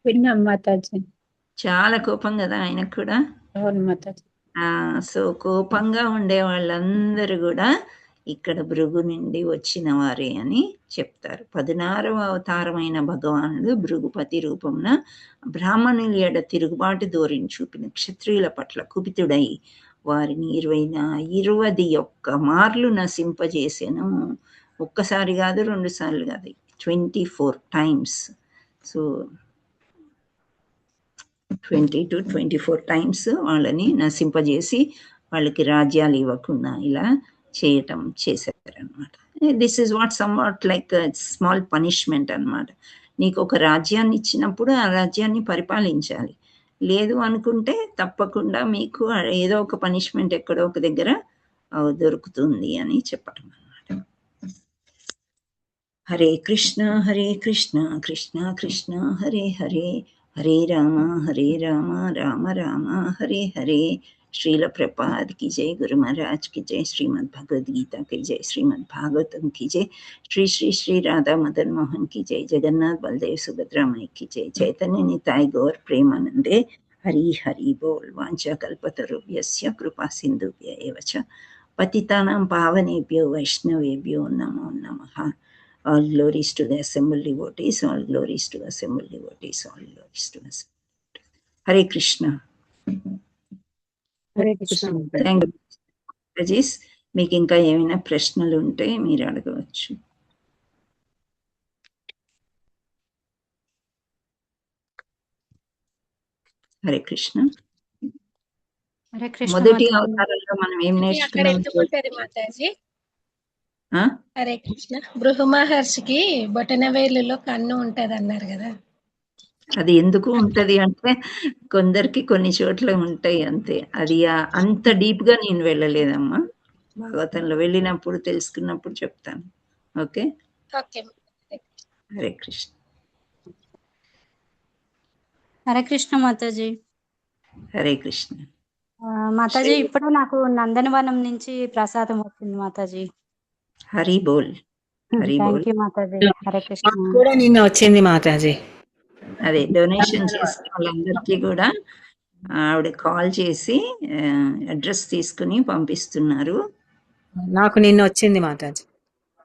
విన్నాం మాతాజీ. చాలా కోపం కదా ఆయనకు కూడా. అవును మాతాజీ. సో కోపంగా ఉండే వాళ్ళందరూ కూడా ఇక్కడ భృగు నుండి వచ్చిన వారే అని చెప్తారు. 16వ అవతారమైన భగవానుడు భృగుపతి రూపమున బ్రాహ్మణుల ఎడ తిరుగుబాటు ధోరణి చూపిన క్షత్రియుల పట్ల కుపితుడై వారిని 21 మార్లు నశింపజేసాను. ఒక్కసారి కాదు, 2 సార్లు కాదు, 24 times. సో 20 to 24 times వాళ్ళని నశింపజేసి వాళ్ళకి రాజ్యాలు ఇవ్వకుండా ఇలా చేశారనమాట. This is what some what like small punishment అనమాట. నీకు ఒక రాజ్యాన్ని ఇచ్చినప్పుడు ఆ రాజ్యాన్ని పరిపాలించాలి, లేదు అనుకుంటే తప్పకుండా మీకు ఏదో ఒక పనిష్మెంట్ ఎక్కడో ఒక దగ్గర దొరుకుతుంది అని చెప్పటం అన్నమాట. హరే కృష్ణ కృష్ణ కృష్ణ హరే హరే, హరే రామ రామ రామ హరే హరే. श्रील प्रपाद की जय, गुरु महाराज की जय, श्रीमद् भगवद गीता की जय, श्रीमद् भागवतम की जय, श्री श्री श्री राधा मदन मोहन की जय, जगन्नाथ बलदेव सुभद्रा माई की जय, चैतन्य निताय गौर प्रेमानंदे हरि हरि बोल. वांछा कल्पतरुभ्यस्य कृपा सिंधुभ्य एव च पतितानां पावनेभ्यो वैष्णवेभ्यो नमो नमः. All glories to the assembled devotees, all glories to the assembled devotees, all glories to the assembled devotees. Hare Krishna. Thank you. మీకు ఇంకా ఏమైనా ప్రశ్నలు ఉంటే మీరు అడగవచ్చు. హరే కృష్ణ. మొదటి అవతారంలో మనం ఏం నేర్చుకున్నాం? హరే కృష్ణ. భృగు మహర్షికి బొటనవేలులో కన్ను ఉంటది అన్నారు కదా, అది ఎందుకు ఉంటది అంటే కొందరికి కొన్ని చోట్ల ఉంటాయి అంతే. అది అంత డీప్ గా నేను వెళ్ళలేదమ్మా, భాగవతంలో వెళ్ళినప్పుడు తెలుసుకున్నప్పుడు చెప్తాను. ఓకే. హరే కృష్ణ. హరే కృష్ణ మాతాజీ. హరే కృష్ణ మాతాజీ. ఇప్పుడు నాకు నందనవనం నుంచి ప్రసాదం వచ్చింది మాతాజీ. హరి బోల్. హరి బోల్ మాతాజీ. హరే కృష్ణ. కూడా నిన్న వచ్చింది మాతాజీ. అదే డొనేషన్ చేసిన వాళ్ళందరికీ కూడా ఆవిడ కాల్ చేసి అడ్రస్ తీసుకుని పంపిస్తున్నారు. నాకు నిన్న వచ్చింది మాతాజీ.